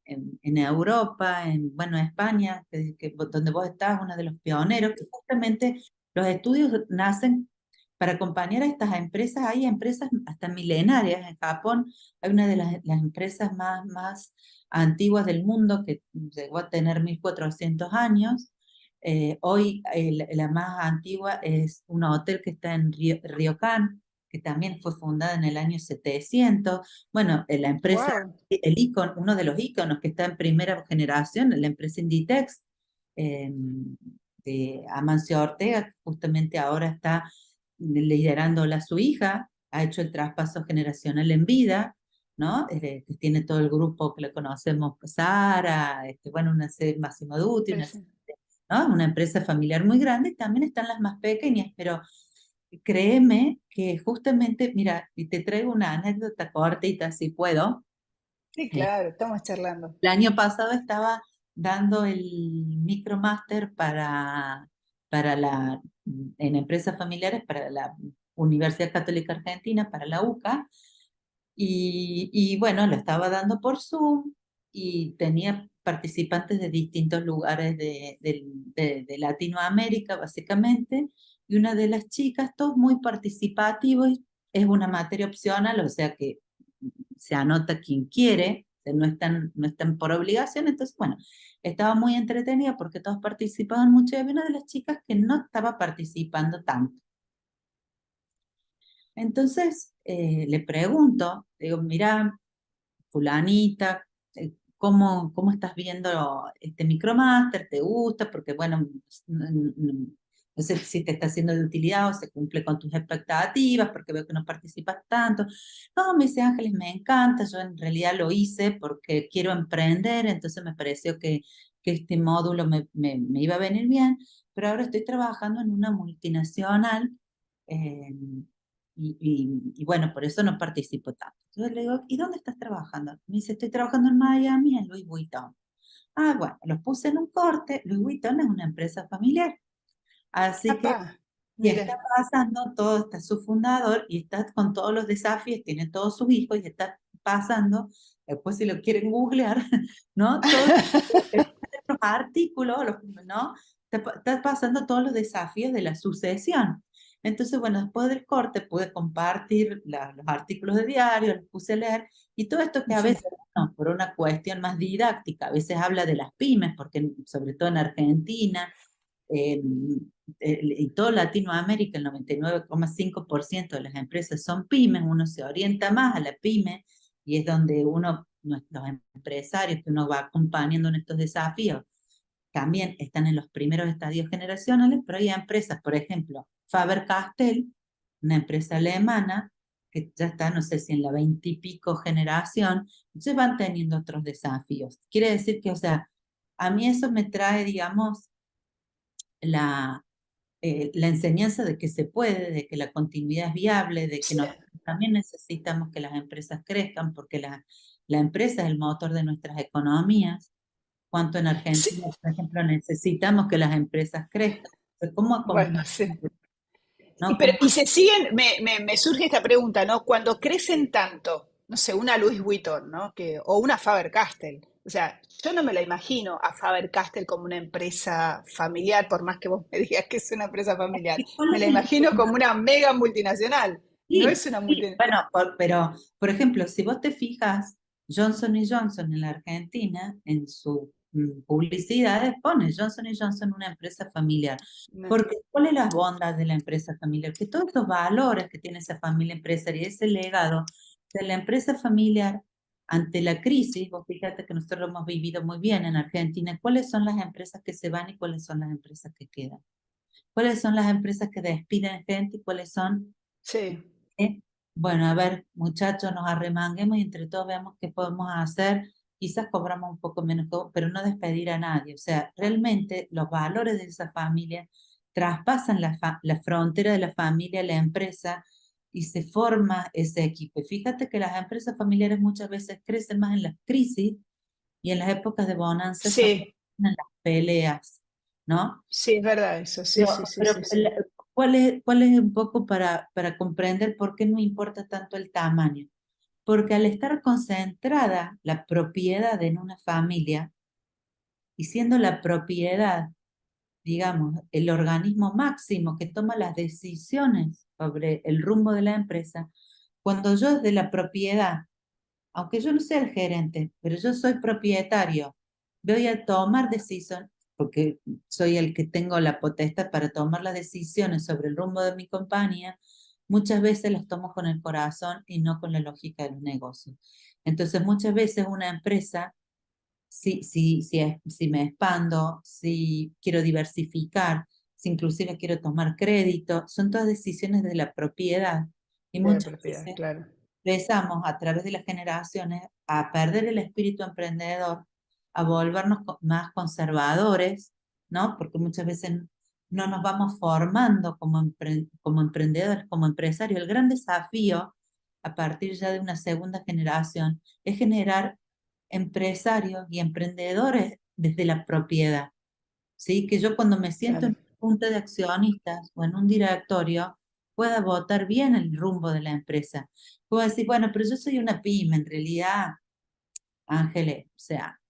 Europa, en, bueno, España, donde vos estás, uno de los pioneros, que justamente los estudios nacen para acompañar a estas empresas. Hay empresas hasta milenarias. En Japón hay una de las empresas más antiguas del mundo que llegó a tener 1400 años. Hoy la más antigua es un hotel que está en Ryokan, que también fue fundada en el año 700. Bueno, la empresa, Wow, uno de los íconos que está en primera generación, la empresa Inditex, eh, de Amancio Ortega, que justamente ahora está liderándola su hija, ha hecho el traspaso generacional en vida, ¿no? Que tiene todo el grupo que le conocemos, Sara, bueno, una serie, Massimo Dutti, sí, sí. ¿no? Una empresa familiar muy grande, también están las más pequeñas, pero créeme que justamente, mira, y te traigo una anécdota cortita, si puedo. Sí, Eh, claro, estamos charlando. el año pasado estaba dando el micromáster en empresas familiares para la Universidad Católica Argentina, para la UCA, y bueno, lo estaba dando por Zoom y tenía participantes de distintos lugares de Latinoamérica, básicamente, y una de las chicas, todos muy participativos, es una materia opcional, o sea que se anota quien quiere, o sea, no están por obligación, entonces, bueno, estaba muy entretenida porque todos participaban mucho y había una de las chicas que no estaba participando tanto. Entonces, le pregunto, digo, mira, fulanita, ¿cómo estás viendo este micromaster? ¿Te gusta? Porque, bueno, no sé si te está siendo de utilidad o se cumple con tus expectativas, porque veo que no participas tanto. No, me dice Ángeles, me encanta, yo en realidad lo hice porque quiero emprender, entonces me pareció que este módulo me iba a venir bien, pero ahora estoy trabajando en una multinacional. eh, y bueno, por eso no participo tanto. Entonces le digo, ¿y dónde estás trabajando? Me dice, estoy trabajando en Miami, en Louis Vuitton. Ah, bueno, los puse en un corte. Louis Vuitton es una empresa familiar. Así que Papá. Y está Mira. pasando, todo está su fundador y está con todos los desafíos, tiene todos sus hijos y está pasando, después si lo quieren googlear, ¿no? Todos los artículos, ¿no? Está pasando todos los desafíos de la sucesión. Entonces, bueno, después del corte pude compartir los artículos de diario, los puse a leer, y todo esto que a Sí, veces, no, por una cuestión más didáctica, a veces habla de las pymes, porque sobre todo en Argentina, eh, y todo Latinoamérica, el 99,5% de las empresas son pymes, uno se orienta más a la pyme y es donde uno, los empresarios que uno va acompañando en estos desafíos, también están en los primeros estadios generacionales, pero hay empresas, por ejemplo, Faber-Castell, una empresa alemana, que ya está, no sé si en la 20 y pico generación, se van teniendo otros desafíos. Quiere decir que, o sea, a mí eso me trae, digamos, la enseñanza de que se puede, de que la continuidad es viable, de que sí. nosotros también necesitamos que las empresas crezcan, porque la empresa es el motor de nuestras economías. Cuanto en Sí. Argentina, por ejemplo, necesitamos que las empresas crezcan. Entonces, ¿cómo Bueno, acompañar? sí. ¿No? Y se siguen, me surge esta pregunta, ¿no? Cuando crecen tanto, no sé, una Louis Vuitton, ¿no? O una Faber-Castell. O sea, yo no me la imagino a Faber-Castell como una empresa familiar, por más que vos me digas que es una empresa familiar. ¿Cuál Me es la el imagino como tema? una mega multinacional. No Sí, es una sí, multinacional. bueno, pero, por ejemplo, si vos te fijas, Johnson en la Argentina, en sus publicidades, pone Johnson una empresa familiar. Porque, ¿cuál es la bondad de la empresa familiar? Que todos los valores que tiene esa familia empresarial y ese legado de la empresa familiar ante la crisis, vos fíjate que nosotros lo hemos vivido muy bien en Argentina, ¿cuáles son las empresas que se van y cuáles son las empresas que quedan? ¿Cuáles son las empresas que despiden gente y cuáles son Sí, bueno, a ver, muchachos, nos arremanguemos y entre todos veamos qué podemos hacer. Quizás cobramos un poco menos, pero no despedir a nadie. O sea, realmente los valores de esa familia traspasan la frontera de la familia a la empresa y se forma ese equipo. Y fíjate que las empresas familiares muchas veces crecen más en las crisis y en las épocas de bonanza son sí, en las peleas, ¿no? sí, es verdad eso. Sí, sí, sí, Pero sí, sí. cuál es un poco para comprender por qué no importa tanto el tamaño? Porque al estar concentrada la propiedad en una familia y siendo la propiedad, digamos, el organismo máximo que toma las decisiones sobre el rumbo de la empresa, cuando yo desde la propiedad, aunque yo no sea el gerente, pero yo soy propietario, voy a tomar decisiones, porque soy el que tengo la potestad para tomar las decisiones sobre el rumbo de mi compañía, muchas veces las tomo con el corazón y no con la lógica de los negocios. Entonces, muchas veces una empresa, si me expando, si quiero diversificar, si inclusive quiero tomar crédito, son todas decisiones de la propiedad. Y De la muchas propiedad, veces claro. empezamos a través de las generaciones a perder el espíritu emprendedor, a volvernos más conservadores, ¿no? Porque muchas veces no nos vamos formando como emprendedores, como empresarios. El gran desafío a partir ya de una segunda generación es generar empresarios y emprendedores desde la propiedad, ¿sí? Que yo cuando me siento en Claro, un junta de accionistas o en un directorio pueda votar bien el rumbo de la empresa. Puedo decir, bueno, pero yo soy una pyme, en realidad, Ángeles, o sea,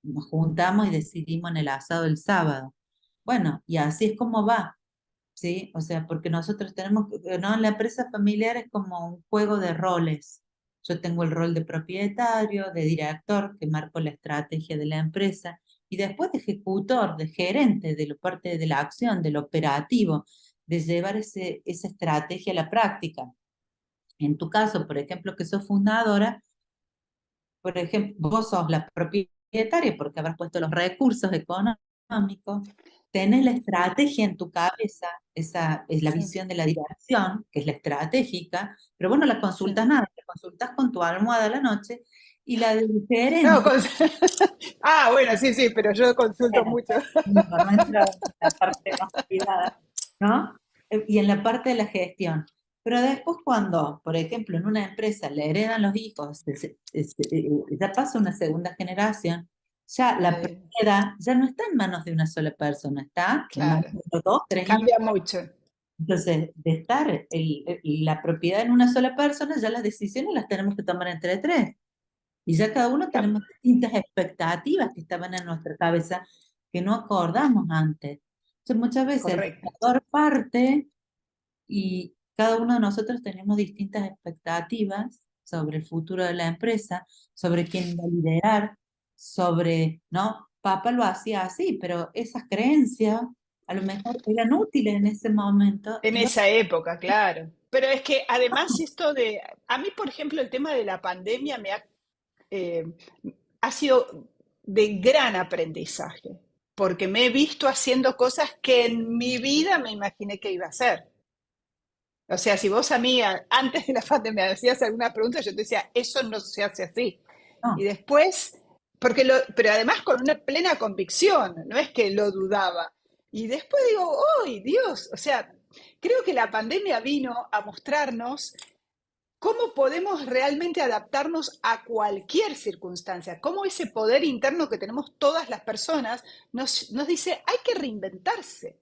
nos juntamos y decidimos en el asado el sábado. Bueno, y así es como va, ¿sí? O sea, porque nosotros tenemos, no, la empresa familiar es como un juego de roles. Yo tengo el rol de propietario, de director, que marco la estrategia de la empresa, y después de ejecutor, de gerente, de la parte de la acción, del operativo, de llevar esa estrategia a la práctica. En tu caso, por ejemplo, que sos fundadora, por ejemplo, vos sos la propietaria porque habrás puesto los recursos económicos, tenés la estrategia en tu cabeza, esa es la sí, visión de la dirección, que es la estratégica, pero vos no la sí. consultas nada, la consultas con tu almohada a la noche y la del No, gerente, bueno, sí, sí, pero yo consulto bueno, mucho. por nuestra parte más privada, ¿no? Y en la parte de la gestión. Pero después cuando, por ejemplo, en una empresa le heredan los hijos, ya pasa una segunda generación, ya la Eh, propiedad ya no está en manos de una sola persona, está en manos claro, de dos, tres hijos. cambia mucho. Entonces, de estar la propiedad en una sola persona, ya las decisiones las tenemos que tomar entre tres. Y ya cada uno Cam- tenemos distintas expectativas que estaban en nuestra cabeza que no acordamos antes. Entonces, muchas veces el Correcto. fundador parte y cada uno de nosotros tenemos distintas expectativas sobre el futuro de la empresa, sobre quién va a liderar, sobre, ¿no? Papá lo hacía así, pero esas creencias a lo mejor eran útiles en ese momento En y esa época, claro. Pero es que además esto de, a mí por ejemplo el tema de la pandemia eh, ha sido de gran aprendizaje, porque me he visto haciendo cosas que en mi vida me imaginé que iba a hacer. O sea, si vos a mí antes de la pandemia me hacías alguna pregunta, yo te decía, eso no se hace así. Y no, después, pero además con una plena convicción, no es que lo dudaba. Y después digo, ¡ay, Dios! O sea, creo que la pandemia vino a mostrarnos cómo podemos realmente adaptarnos a cualquier circunstancia, cómo ese poder interno que tenemos todas las personas nos dice, hay que reinventarse.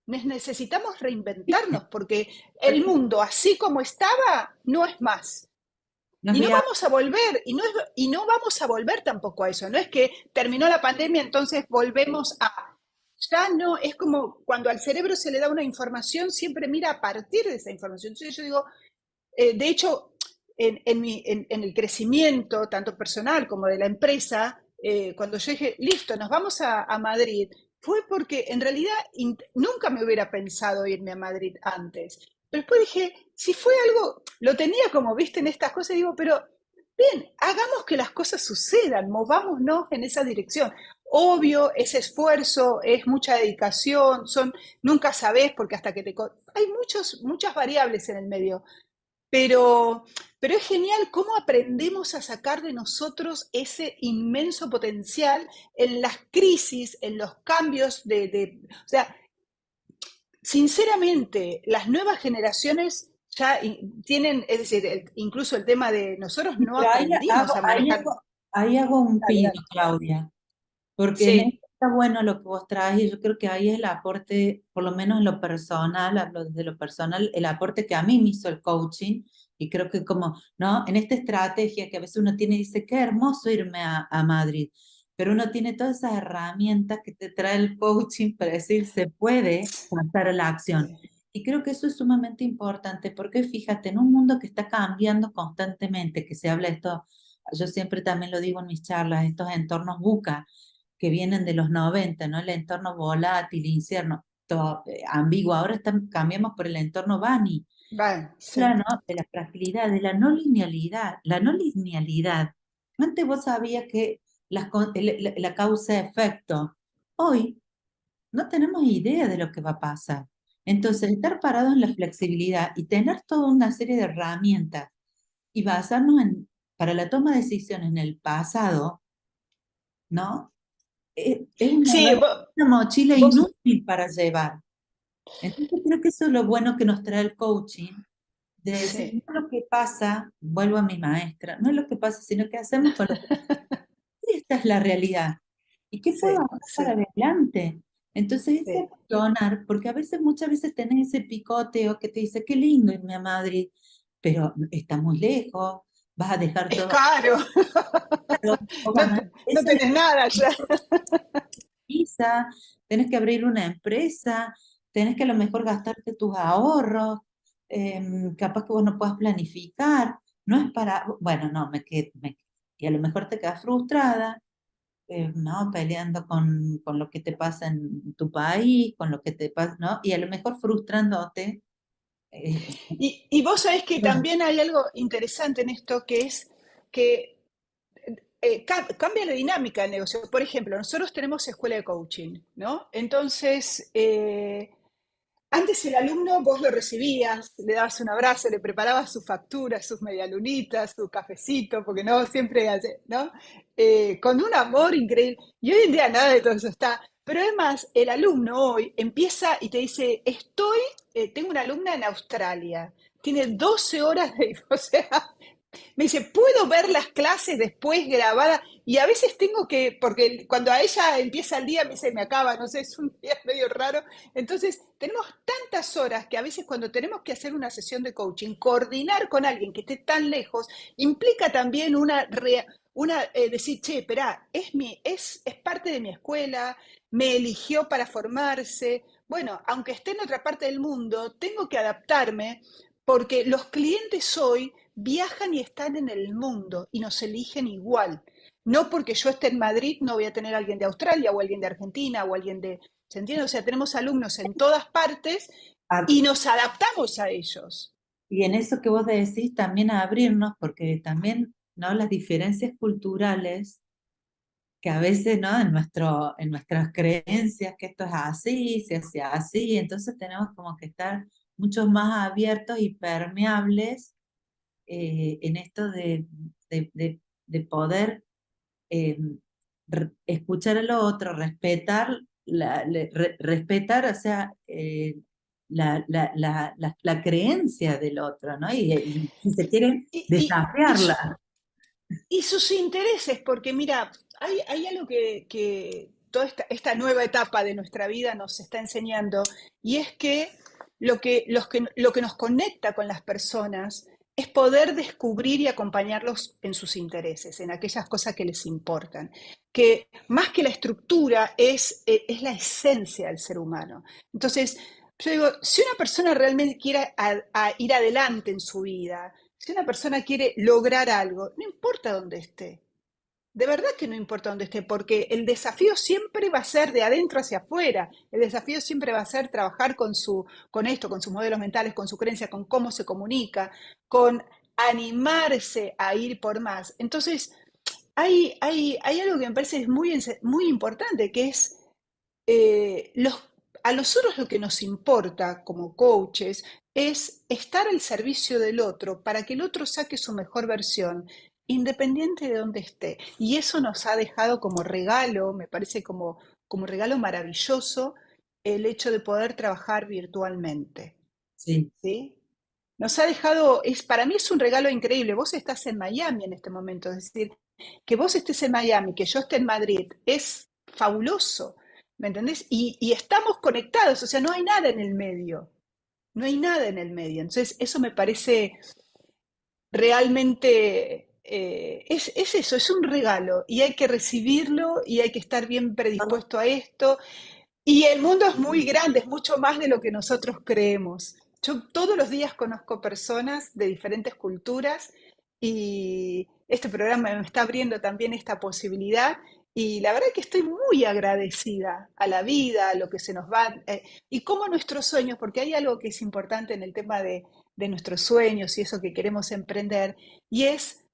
Necesitamos reinventarnos porque el mundo así como estaba no es más. no es Y no viable. vamos a volver, y no vamos a volver tampoco a eso. No es que terminó la pandemia, entonces volvemos a... Ya no, es como cuando al cerebro se le da una información, siempre mira a partir de esa información. Entonces yo digo, de hecho, en el crecimiento, tanto personal como de la empresa, cuando yo dije, listo, nos vamos a Madrid, fue porque en realidad nunca me hubiera pensado irme a Madrid antes. Pero después dije, si fue algo, lo tenía como viste en estas cosas, digo, pero bien, hagamos que las cosas sucedan, movámonos en esa dirección. Obvio, es esfuerzo, es mucha dedicación, nunca sabés porque hasta que hay muchas variables en el medio, pero, pero es genial cómo aprendemos a sacar de nosotros ese inmenso potencial en las crisis, en los cambios o sea, sinceramente, las nuevas generaciones ya tienen, es decir, incluso el tema de nosotros no Pero aprendimos a manejar. ahí hago un pino, Adelante. Claudia. Porque en esto Sí, está bueno lo que vos traes y yo creo que ahí es el aporte, por lo menos en lo personal, hablo desde lo personal, el aporte que a mí me hizo el coaching y creo que como, ¿no? En esta estrategia que a veces uno tiene, dice, qué hermoso irme a Madrid, pero uno tiene todas esas herramientas que te trae el coaching para decir, se puede pasar a la acción. sí, Y creo que eso es sumamente importante porque fíjate, en un mundo que está cambiando constantemente, que se habla de esto, yo siempre también lo digo en mis charlas, estos entornos buca que vienen de los 90, ¿no? El entorno volátil, incierto, ambiguo. Ahora cambiamos por el entorno Bani, vale, ¿no? sí. De la fragilidad, de la no linealidad. La no linealidad. Antes vos sabías que la causa-efecto. Hoy no tenemos idea de lo que va a pasar. Entonces, estar parado en la flexibilidad y tener toda una serie de herramientas y basarnos para la toma de decisiones en el pasado, ¿no? Es Sí, una mochila vos, inútil para llevar. Entonces creo que eso es lo bueno que nos trae el coaching, de decir, no sí, es lo que pasa, vuelvo a mi maestra, no es lo que pasa, sino qué hacemos con lo que esta es la realidad. ¿Y qué puedo sí, hacer para sí, adelante? Entonces ese sí. accionar, porque a veces, muchas veces tenés ese picoteo que te dice, qué lindo irme a Madrid, pero está muy lejos, vas a dejar Es todo, caro, o no, ganar no eso tenés nada ya. visa, tenés que abrir una empresa, tenés que a lo mejor gastarte tus ahorros, capaz que vos no puedas planificar, no es para, bueno, no, y a lo mejor te quedas frustrada, ¿no? Peleando con lo que te pasa en tu país, con lo que te pasa, ¿no? Y a lo mejor frustrándote. eh, Y vos sabés que también hay algo interesante en esto, que es que cambia la dinámica del negocio. Por ejemplo, nosotros tenemos escuela de coaching, ¿no? Entonces, antes el alumno vos lo recibías, le dabas un abrazo, le preparabas sus facturas, sus medialunitas, su cafecito, porque no siempre hace, ¿no? Con un amor increíble. Y hoy en día nada de todo eso está. Pero además, el alumno hoy empieza y te dice, tengo una alumna en Australia, tiene 12 horas de, o sea, Me dice, ¿puedo ver las clases después grabadas? Y a veces tengo que, porque cuando a ella empieza el día, me dice, me acaba, no sé, es un día medio raro. Entonces, tenemos tantas horas que a veces cuando tenemos que hacer una sesión de coaching, coordinar con alguien que esté tan lejos, implica también decir, che, espera, es parte de mi escuela, me eligió para formarse. Bueno, aunque esté en otra parte del mundo, tengo que adaptarme porque los clientes hoy viajan y están en el mundo y nos eligen igual. No porque yo esté en Madrid no voy a tener a alguien de Australia o alguien de Argentina o alguien de... ¿Se entiende? O sea, tenemos alumnos en todas partes Ah, y nos adaptamos a ellos. y en eso que vos decís también a abrirnos, porque también, ¿no? Las diferencias culturales que a veces, ¿no? En nuestras creencias que esto es así, se hace así, entonces tenemos como que estar mucho más abiertos y permeables en esto de poder eh, escuchar al otro, respetar, respetar, o sea, la creencia del otro, ¿no? Y si se quiere Y, y, y, su- desafiarla. y sus intereses, porque mira, hay algo que toda esta nueva etapa de nuestra vida nos está enseñando, y es que lo que nos conecta con las personas es poder descubrir y acompañarlos en sus intereses, en aquellas cosas que les importan, que más que la estructura es la esencia del ser humano. Entonces, yo digo, si una persona realmente quiere a ir adelante en su vida, si una persona quiere lograr algo, no importa dónde esté. De verdad que no importa dónde esté, porque el desafío siempre va a ser de adentro hacia afuera. El desafío siempre va a ser trabajar con esto, con sus modelos mentales, con su creencia, con cómo se comunica, con animarse a ir por más. Entonces, hay algo que me parece es muy importante, que es eh, los, a nosotros lo que nos importa como coaches es estar al servicio del otro para que el otro saque su mejor versión, independiente de dónde esté. Y eso nos ha dejado como regalo, me parece como regalo maravilloso, el hecho de poder trabajar virtualmente. Sí, ¿Sí? Nos ha dejado, para mí es un regalo increíble. Vos estás en Miami en este momento, es decir, que vos estés en Miami, que yo esté en Madrid, es fabuloso, ¿me entendés? Y estamos conectados, o sea, no hay nada en el medio, no hay nada en el medio. Entonces, eso me parece realmente, es eso, es un regalo y hay que recibirlo y hay que estar bien predispuesto a esto y el mundo es muy grande, es mucho más de lo que nosotros creemos. Yo todos los días conozco personas de diferentes culturas y este programa me está abriendo también esta posibilidad y la verdad que estoy muy agradecida a la vida, a lo que se nos va y cómo nuestros sueños, porque hay algo que es importante en el tema de nuestros sueños y eso que queremos emprender y es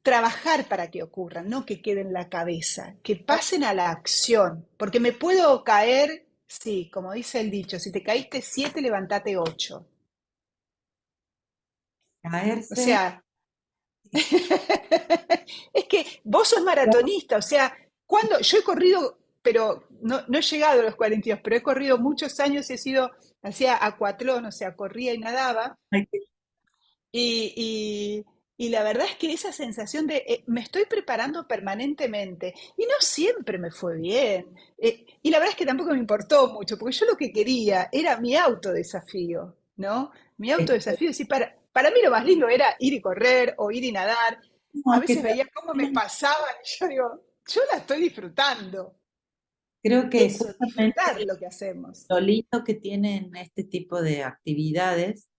trabajar para que ocurran, no que queden en la cabeza, que pasen a la acción, porque me puedo caer, sí, como dice el dicho, si te caíste 7, levantate 8. O caerse. sea, es que vos sos maratonista, o sea, cuando yo he corrido, pero no he llegado a los 42, pero he corrido muchos años, hacía acuatlón, o sea, corría y nadaba, Y, y la verdad es que esa sensación de me estoy preparando permanentemente y no siempre me fue bien. Y la verdad es que tampoco me importó mucho, porque yo lo que quería era mi autodesafío, ¿no? Mi autodesafío. Sí, para mí lo más lindo era ir y correr o ir y nadar. No, A es que veces veía cómo me pasaban y yo digo, yo la estoy disfrutando. creo que Eso, disfrutar justamente lo que hacemos. lo lindo que tienen este tipo de actividades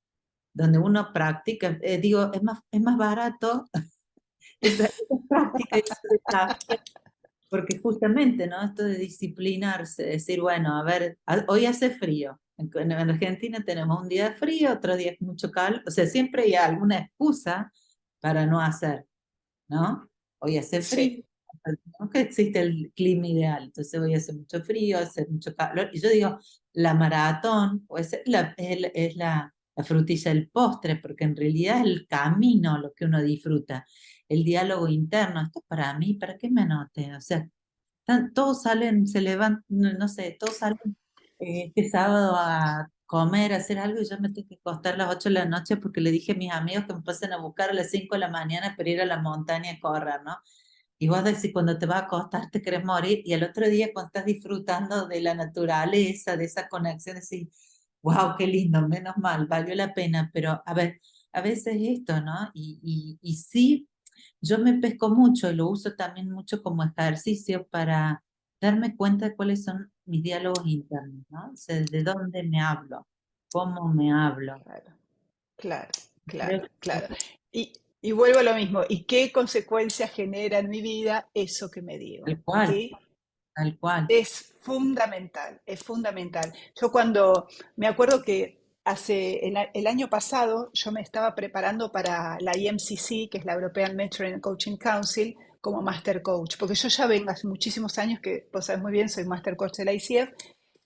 donde uno practica, digo, es más barato esa práctica y ese desafío, porque justamente, ¿no? Esto de disciplinarse, decir, bueno, a ver, hoy hace frío. En Argentina tenemos un día de frío, otro día es mucho calor, o sea, siempre hay alguna excusa para no hacer, ¿no? Hoy hace frío, Sí. no que existe el clima ideal, entonces hoy hace mucho frío, hace mucho calor, y yo digo, la maratón pues es la frutilla del postre, porque en realidad es el camino lo que uno disfruta, el diálogo interno, esto es para mí, ¿para qué me anote? O sea, todos salen, se levantan, no sé, todos salen este sábado comer, hacer algo, y yo me tengo que acostar a las 8 de la noche porque le dije a mis amigos que me pasen a buscar a las 5 de la mañana para ir a la montaña a correr, ¿no? Y vos decís, cuando te vas a acostar te querés morir, y el otro día cuando estás disfrutando de la naturaleza, de esa conexión, decís, wow, qué lindo, menos mal, valió la pena. Pero a ver, a veces esto, ¿no? Y sí, yo me pesco mucho y lo uso también mucho como ejercicio para darme cuenta de cuáles son mis diálogos internos, ¿no? O sea, de dónde me hablo, cómo me hablo. Claro, claro, Creo claro, que claro. Y, y vuelvo a lo mismo. ¿Y qué consecuencias genera en mi vida eso que me digo? tal cual, ¿Sí? tal cual. Es fundamental, es fundamental. Yo cuando me acuerdo que hace el año pasado yo me estaba preparando para la EMCC, que es la European Mentoring and Coaching Council, como Master Coach, porque yo ya vengo hace muchísimos años, que vos sabés muy bien, soy Master Coach de la ICF,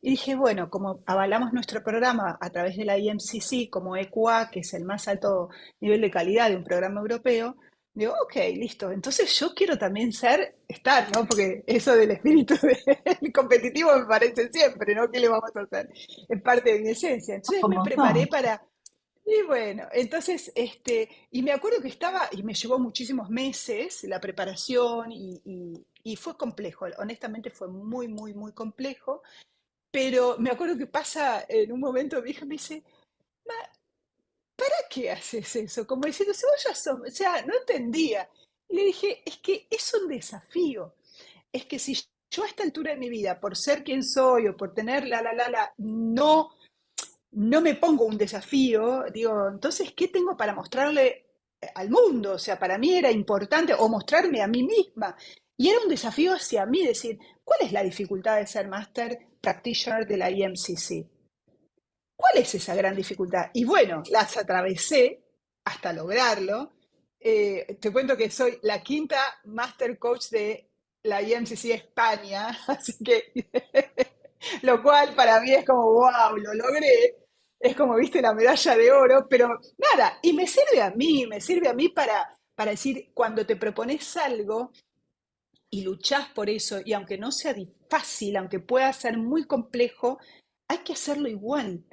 y dije, bueno, como avalamos nuestro programa a través de la EMCC como EQA, que es el más alto nivel de calidad de un programa europeo, digo, ok, listo. Entonces yo quiero también estar, ¿no? Porque eso del espíritu del competitivo me parece siempre, ¿no? ¿Qué le vamos a hacer? Es parte de mi esencia. Entonces me Como preparé somos. para. Y bueno, entonces, y me acuerdo que estaba, y me llevó muchísimos meses la preparación, y fue complejo. Honestamente fue muy, muy, muy complejo. Pero me acuerdo que pasa en un momento, mi hija me dice, ¿para qué haces eso? Como diciendo, si vos ya sos, o sea, no entendía. Y le dije, es que es un desafío. Es que si yo a esta altura de mi vida, por ser quien soy o por tener no me pongo un desafío, digo, entonces, ¿qué tengo para mostrarle al mundo? O sea, para mí era importante, o mostrarme a mí misma. Y era un desafío hacia mí, decir, ¿cuál es la dificultad de ser Master Practitioner de la EMCC? ¿Cuál es esa gran dificultad? Y bueno, las atravesé hasta lograrlo. Te cuento que soy la quinta Master Coach de la IMCC España, así que lo cual para mí es como, wow, lo logré. Es como, viste, la medalla de oro, pero nada, y me sirve a mí para decir, cuando te propones algo y luchás por eso, y aunque no sea fácil, aunque pueda ser muy complejo, hay que hacerlo igual,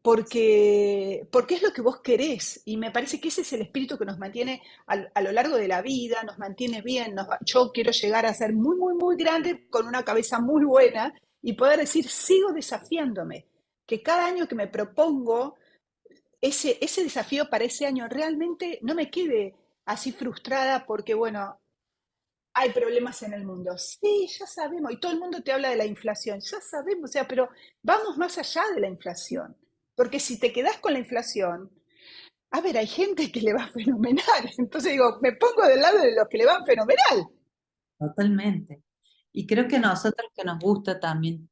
porque es lo que vos querés. Y me parece que ese es el espíritu que nos mantiene a lo largo de la vida, nos mantiene bien. Yo quiero llegar a ser muy, muy, muy grande, con una cabeza muy buena, y poder decir, sigo desafiándome. Que cada año que me propongo ese desafío para ese año realmente no me quede así frustrada porque, bueno, hay problemas en el mundo. Sí, ya sabemos. Y todo el mundo te habla de la inflación. Ya sabemos, o sea, pero vamos más allá de la inflación. Porque si te quedas con la inflación, a ver, hay gente que le va fenomenal. Entonces digo, me pongo del lado de los que le van fenomenal. Totalmente. Y creo que a nosotros que nos gusta también,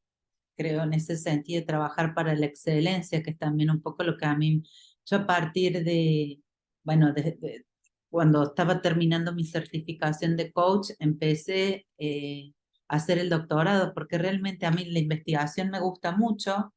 creo en ese sentido, trabajar para la excelencia, que es también un poco lo que a mí, yo a partir de, bueno, cuando estaba terminando mi certificación de coach, empecé a hacer el doctorado, porque realmente a mí la investigación me gusta mucho,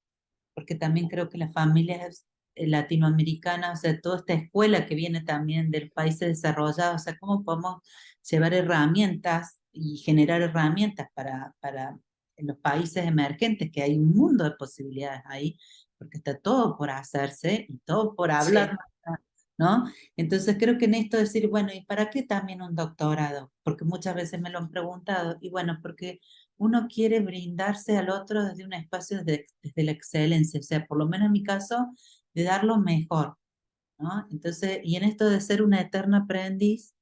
porque también creo que las familias latinoamericanas, o sea, toda esta escuela que viene también de los países desarrollados, o sea, cómo podemos llevar herramientas y generar herramientas para los países emergentes, que hay un mundo de posibilidades ahí, porque está todo por hacerse y todo por hablar, Sí, ¿no? Entonces creo que en esto decir, bueno, ¿y para qué también un doctorado? Porque muchas veces me lo han preguntado, y bueno, porque uno quiere brindarse al otro desde un espacio desde la excelencia, o sea, por lo menos en mi caso, de dar lo mejor, ¿no? Entonces, y en esto de ser una eterna aprendiz,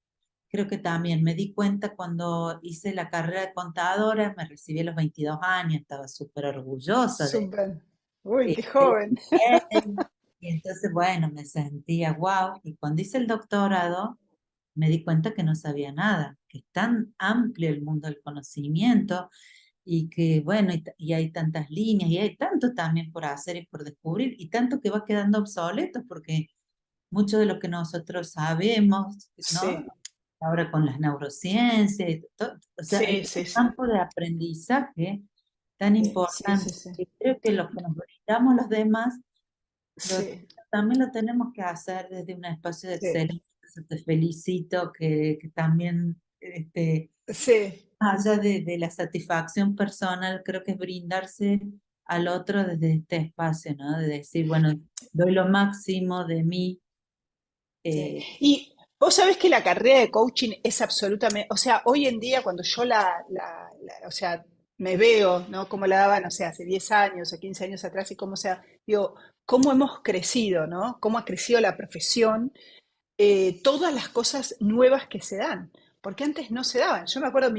creo que también me di cuenta cuando hice la carrera de contadora, me recibí a los 22 años, estaba súper orgullosa súper. Uy, qué de joven. y entonces, bueno, me sentía wow. Y cuando hice el doctorado, me di cuenta que no sabía nada, que es tan amplio el mundo del conocimiento y que, bueno, y hay tantas líneas y hay tanto también por hacer y por descubrir y tanto que va quedando obsoleto porque mucho de lo que nosotros sabemos, ¿no? Sí, Ahora con las neurociencias, o sea, hay sí, todo sí, un sí. campo de aprendizaje tan Sí, importante sí, sí. que creo que lo que nos brindamos los demás Sí, también lo tenemos que hacer desde un espacio de sí, excelencia. Te felicito que también, sí, más allá de la satisfacción personal, creo que es brindarse al otro desde este espacio, ¿no? De decir, bueno, doy lo máximo de mí. Sí. eh, Y vos sabés que la carrera de coaching es absolutamente, o sea, hoy en día cuando yo o sea, me veo, ¿no? Cómo la daban, o sea, hace 10 años o 15 años atrás y cómo sea, digo, cómo hemos crecido, ¿no? Cómo ha crecido la profesión, todas las cosas nuevas que se dan, porque antes no se daban. Yo me acuerdo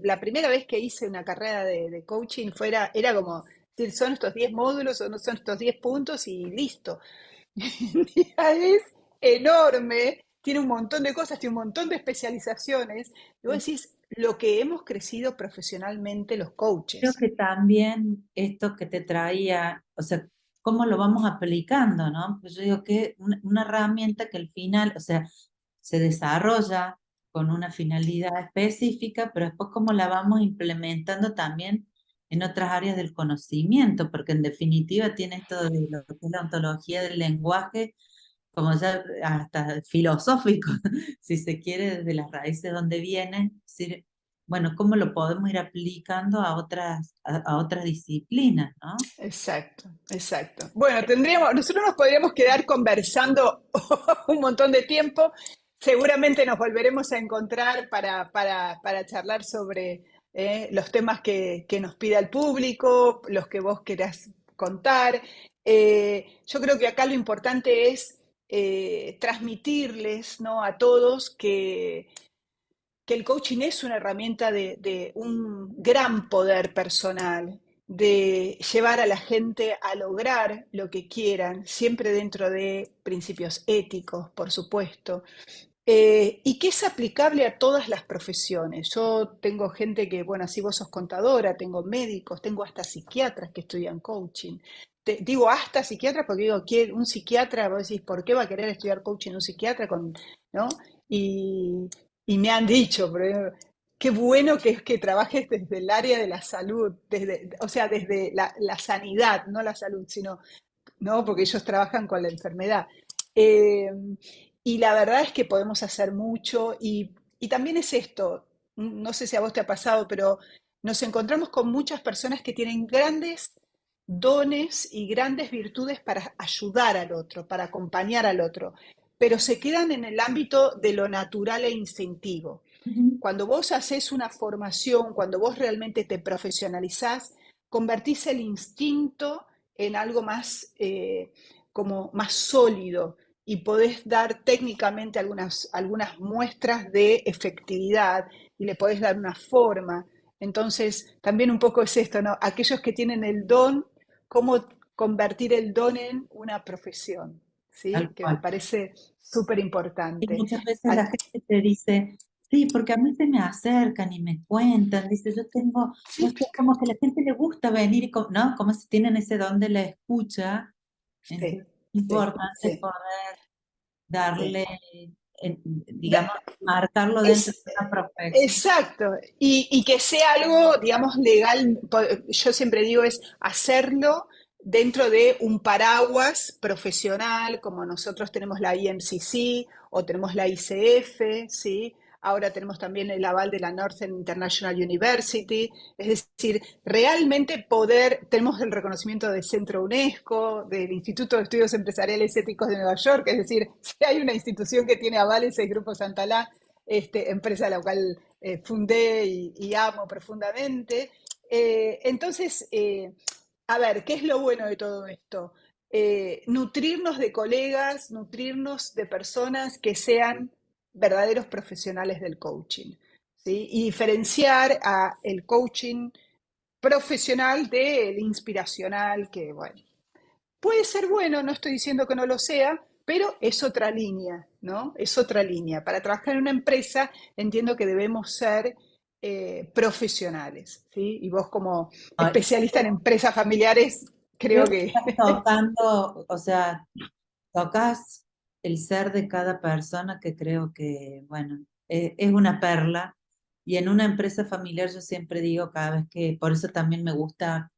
la primera vez que hice una carrera de coaching era como decir, son estos 10 módulos o no son estos 10 puntos y listo. Día es enorme, tiene un montón de cosas, tiene un montón de especializaciones. Y vos decís, lo que hemos crecido profesionalmente los Creo coaches. que también esto que te traía, o sea, cómo lo vamos aplicando, ¿no? Pues yo digo que una herramienta que al final, o sea, se desarrolla con una finalidad específica, pero después cómo la vamos implementando también en otras áreas del conocimiento, porque en definitiva tiene esto de lo que es la ontología del lenguaje, como ya hasta filosófico, si se quiere, desde las raíces donde viene, es decir, bueno, cómo lo podemos ir aplicando a otras disciplinas, ¿no? Exacto, exacto. Bueno, nosotros nos podríamos quedar conversando un montón de tiempo. Seguramente nos volveremos a encontrar para charlar sobre los temas que nos pida el público, los que vos querás contar. Yo creo que acá lo importante es transmitirles, ¿no? A todos que el coaching es una herramienta de un gran poder personal, de llevar a la gente a lograr lo que quieran, siempre dentro de principios éticos, por supuesto, y que es aplicable a todas las profesiones. Yo tengo gente que, bueno, así vos sos contadora, tengo médicos, tengo hasta psiquiatras que estudian coaching. Digo hasta psiquiatras porque digo, un psiquiatra, vos decís, ¿por qué va a querer estudiar coaching un psiquiatra? ¿No? Y, y me han dicho, pero qué bueno que es que trabajes desde el área de la salud, o sea, desde la sanidad, no la salud, sino ¿no? Porque ellos trabajan con la enfermedad. Eh, y la verdad es que podemos hacer mucho y también es esto, no sé si a vos te ha pasado, pero nos encontramos con muchas personas que tienen grandes dones y grandes virtudes para ayudar al otro, para acompañar al otro, pero se quedan en el ámbito de lo natural e instintivo. Ujú. Cuando vos haces una formación, cuando vos realmente te profesionalizás, convertís el instinto en algo más, como más sólido y podés dar técnicamente algunas muestras de efectividad y le podés dar una forma. Entonces, también un poco es esto, ¿no? Aquellos que tienen el don, cómo convertir el don en una profesión, ¿sí? Tal Que me cual. parece súper Y importante. muchas veces la gente te dice, sí, porque a mí se me acercan y me cuentan, dice, yo tengo, no Sí, sé, como que a la gente le gusta venir, y ¿no? Como si tienen ese don de la escucha, sí, entonces es sí, importante sí, poder sí. darle, Da- digamos, marcarlo dentro Es de una profesión. exacto. Y que sea algo, digamos, legal. Yo siempre digo es hacerlo dentro de un paraguas profesional, como nosotros tenemos la IMCC o tenemos la ICF, ¿sí? Ahora tenemos también el aval de la Northern International University. Es decir, realmente tenemos el reconocimiento del Centro UNESCO, del Instituto de Estudios Empresariales Éticos de Nueva York, es decir, si hay una institución que tiene avales, es Grupo Santalá, empresa a la cual fundé y amo profundamente. Entonces, a ver, ¿qué es lo bueno de todo esto? Nutrirnos de colegas, nutrirnos de personas que sean verdaderos profesionales del coaching, ¿sí? Y diferenciar a el coaching profesional del inspiracional, que bueno, puede ser bueno, no estoy diciendo que no lo sea, pero es otra línea, ¿no? Es otra línea. Para trabajar en una empresa entiendo que debemos ser profesionales, ¿sí? Y vos como ¿No? especialista en empresas familiares, creo Creo que que estás tocando, o sea, tocas el ser de cada persona que creo que, bueno, es una perla. Y en una empresa familiar yo siempre digo, cada vez que, por eso también me gusta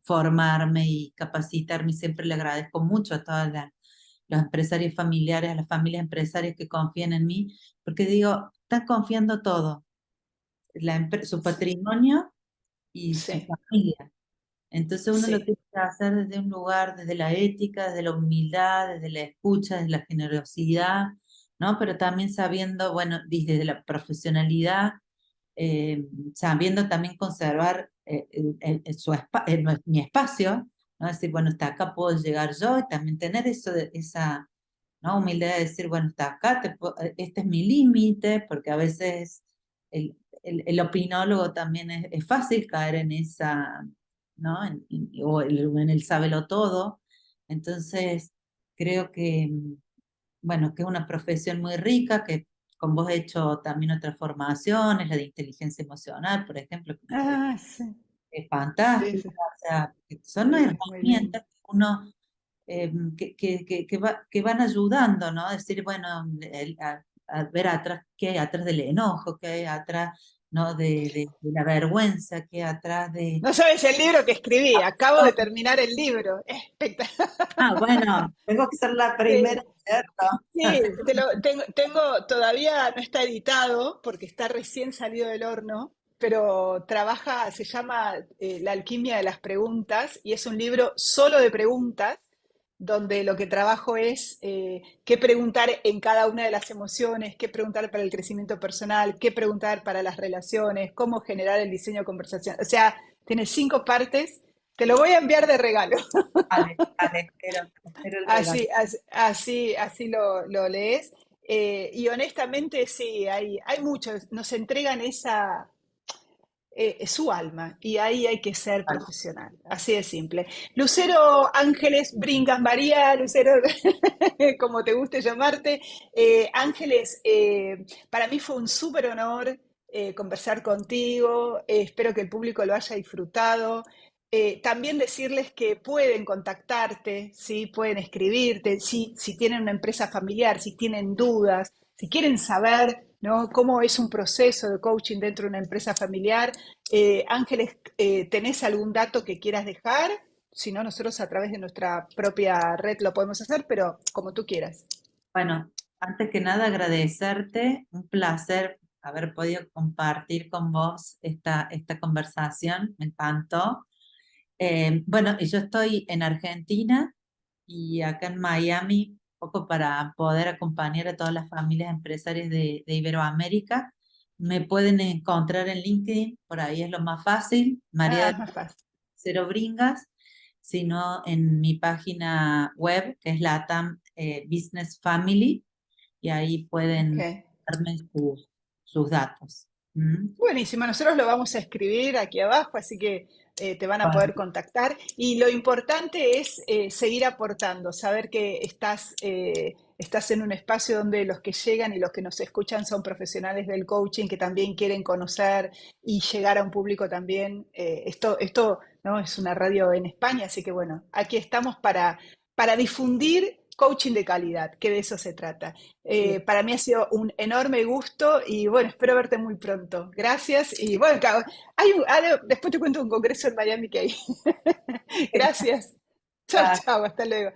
formarme y capacitarme, y siempre le agradezco mucho a todas los empresarios familiares, a las familias empresarias que confían en mí, porque digo, están confiando todo, su sí, patrimonio y su sí, familia. Entonces uno lo Sí. tiene que hacer desde un lugar, desde la ética, desde la humildad, desde la escucha, desde la generosidad, ¿no? Pero también sabiendo, bueno, desde la profesionalidad, sabiendo también conservar mi espacio, ¿no? Decir, bueno, hasta acá puedo llegar yo y también tener eso, esa, ¿no? Humildad de decir, bueno, hasta acá, este es mi límite, porque a veces el opinólogo también es fácil caer en esa, ¿no? O en el sábelo todo. Entonces, creo que, bueno, que es una profesión muy rica, que con vos he hecho también otras formaciones, la de inteligencia emocional, por ejemplo, que Ah, sí, es sí, fantástica, sí, o sea, que son sí, muy lindo. herramientas que uno que van ayudando, ¿no? Decir, bueno, a ver atrás qué hay atrás del enojo, qué hay atrás, ¿no? De la vergüenza, qué hay atrás de... No sabes el libro que escribí, acabo de terminar el libro. Espectacular. Ah, bueno, tengo que ser la primera, Sí, ¿cierto? sí, tengo, todavía no está editado porque está recién salido del horno, pero trabaja, se llama La alquimia de las preguntas y es un libro solo de preguntas, donde lo que trabajo es qué preguntar en cada una de las emociones, qué preguntar para el crecimiento personal, qué preguntar para las relaciones, cómo generar el diseño de conversación. O sea, tiene 5 partes. Te lo voy a enviar de regalo. Vale, vale, espero el regalo. Así lo lees. Y honestamente, sí, hay muchos, nos entregan su alma y ahí hay que ser Vale, profesional, así de simple. Lucero Ángeles Bringas María, Lucero, como te guste llamarte. Ángeles, para mí fue un súper honor conversar contigo, espero que el público lo haya disfrutado. También decirles que pueden contactarte, ¿sí? Pueden escribirte, si tienen una empresa familiar, si tienen dudas, si quieren saber, ¿no? Cómo es un proceso de coaching dentro de una empresa familiar. Ángeles, ¿tenés algún dato que quieras dejar? Si no, nosotros a través de nuestra propia red lo podemos hacer, pero como tú quieras. bueno, antes que nada agradecerte, un placer haber podido compartir con vos esta conversación, me encantó. Bueno, y yo estoy en Argentina y acá en Miami, un poco para poder acompañar a todas las familias empresarias de Iberoamérica. Me pueden encontrar en LinkedIn, por ahí es lo más fácil, María Ah, de es más fácil. Cero Bringas, sino en mi página web, que es Latam Business Family, y ahí Ok. pueden darme sus datos. ¿Mm? Buenísimo, nosotros lo vamos a escribir aquí abajo, así que te van a Bueno, poder contactar. Y lo importante es seguir aportando, saber que estás en un espacio donde los que llegan y los que nos escuchan son profesionales del coaching que también quieren conocer y llegar a un público también. Esto ¿no? Es una radio en España, así que bueno, aquí estamos para difundir coaching de calidad, que de eso se trata. sí, Para mí ha sido un enorme gusto y bueno, espero verte muy pronto. Gracias y bueno, después te cuento un congreso en Miami que hay. Gracias. Chao, gracias. chao, hasta luego.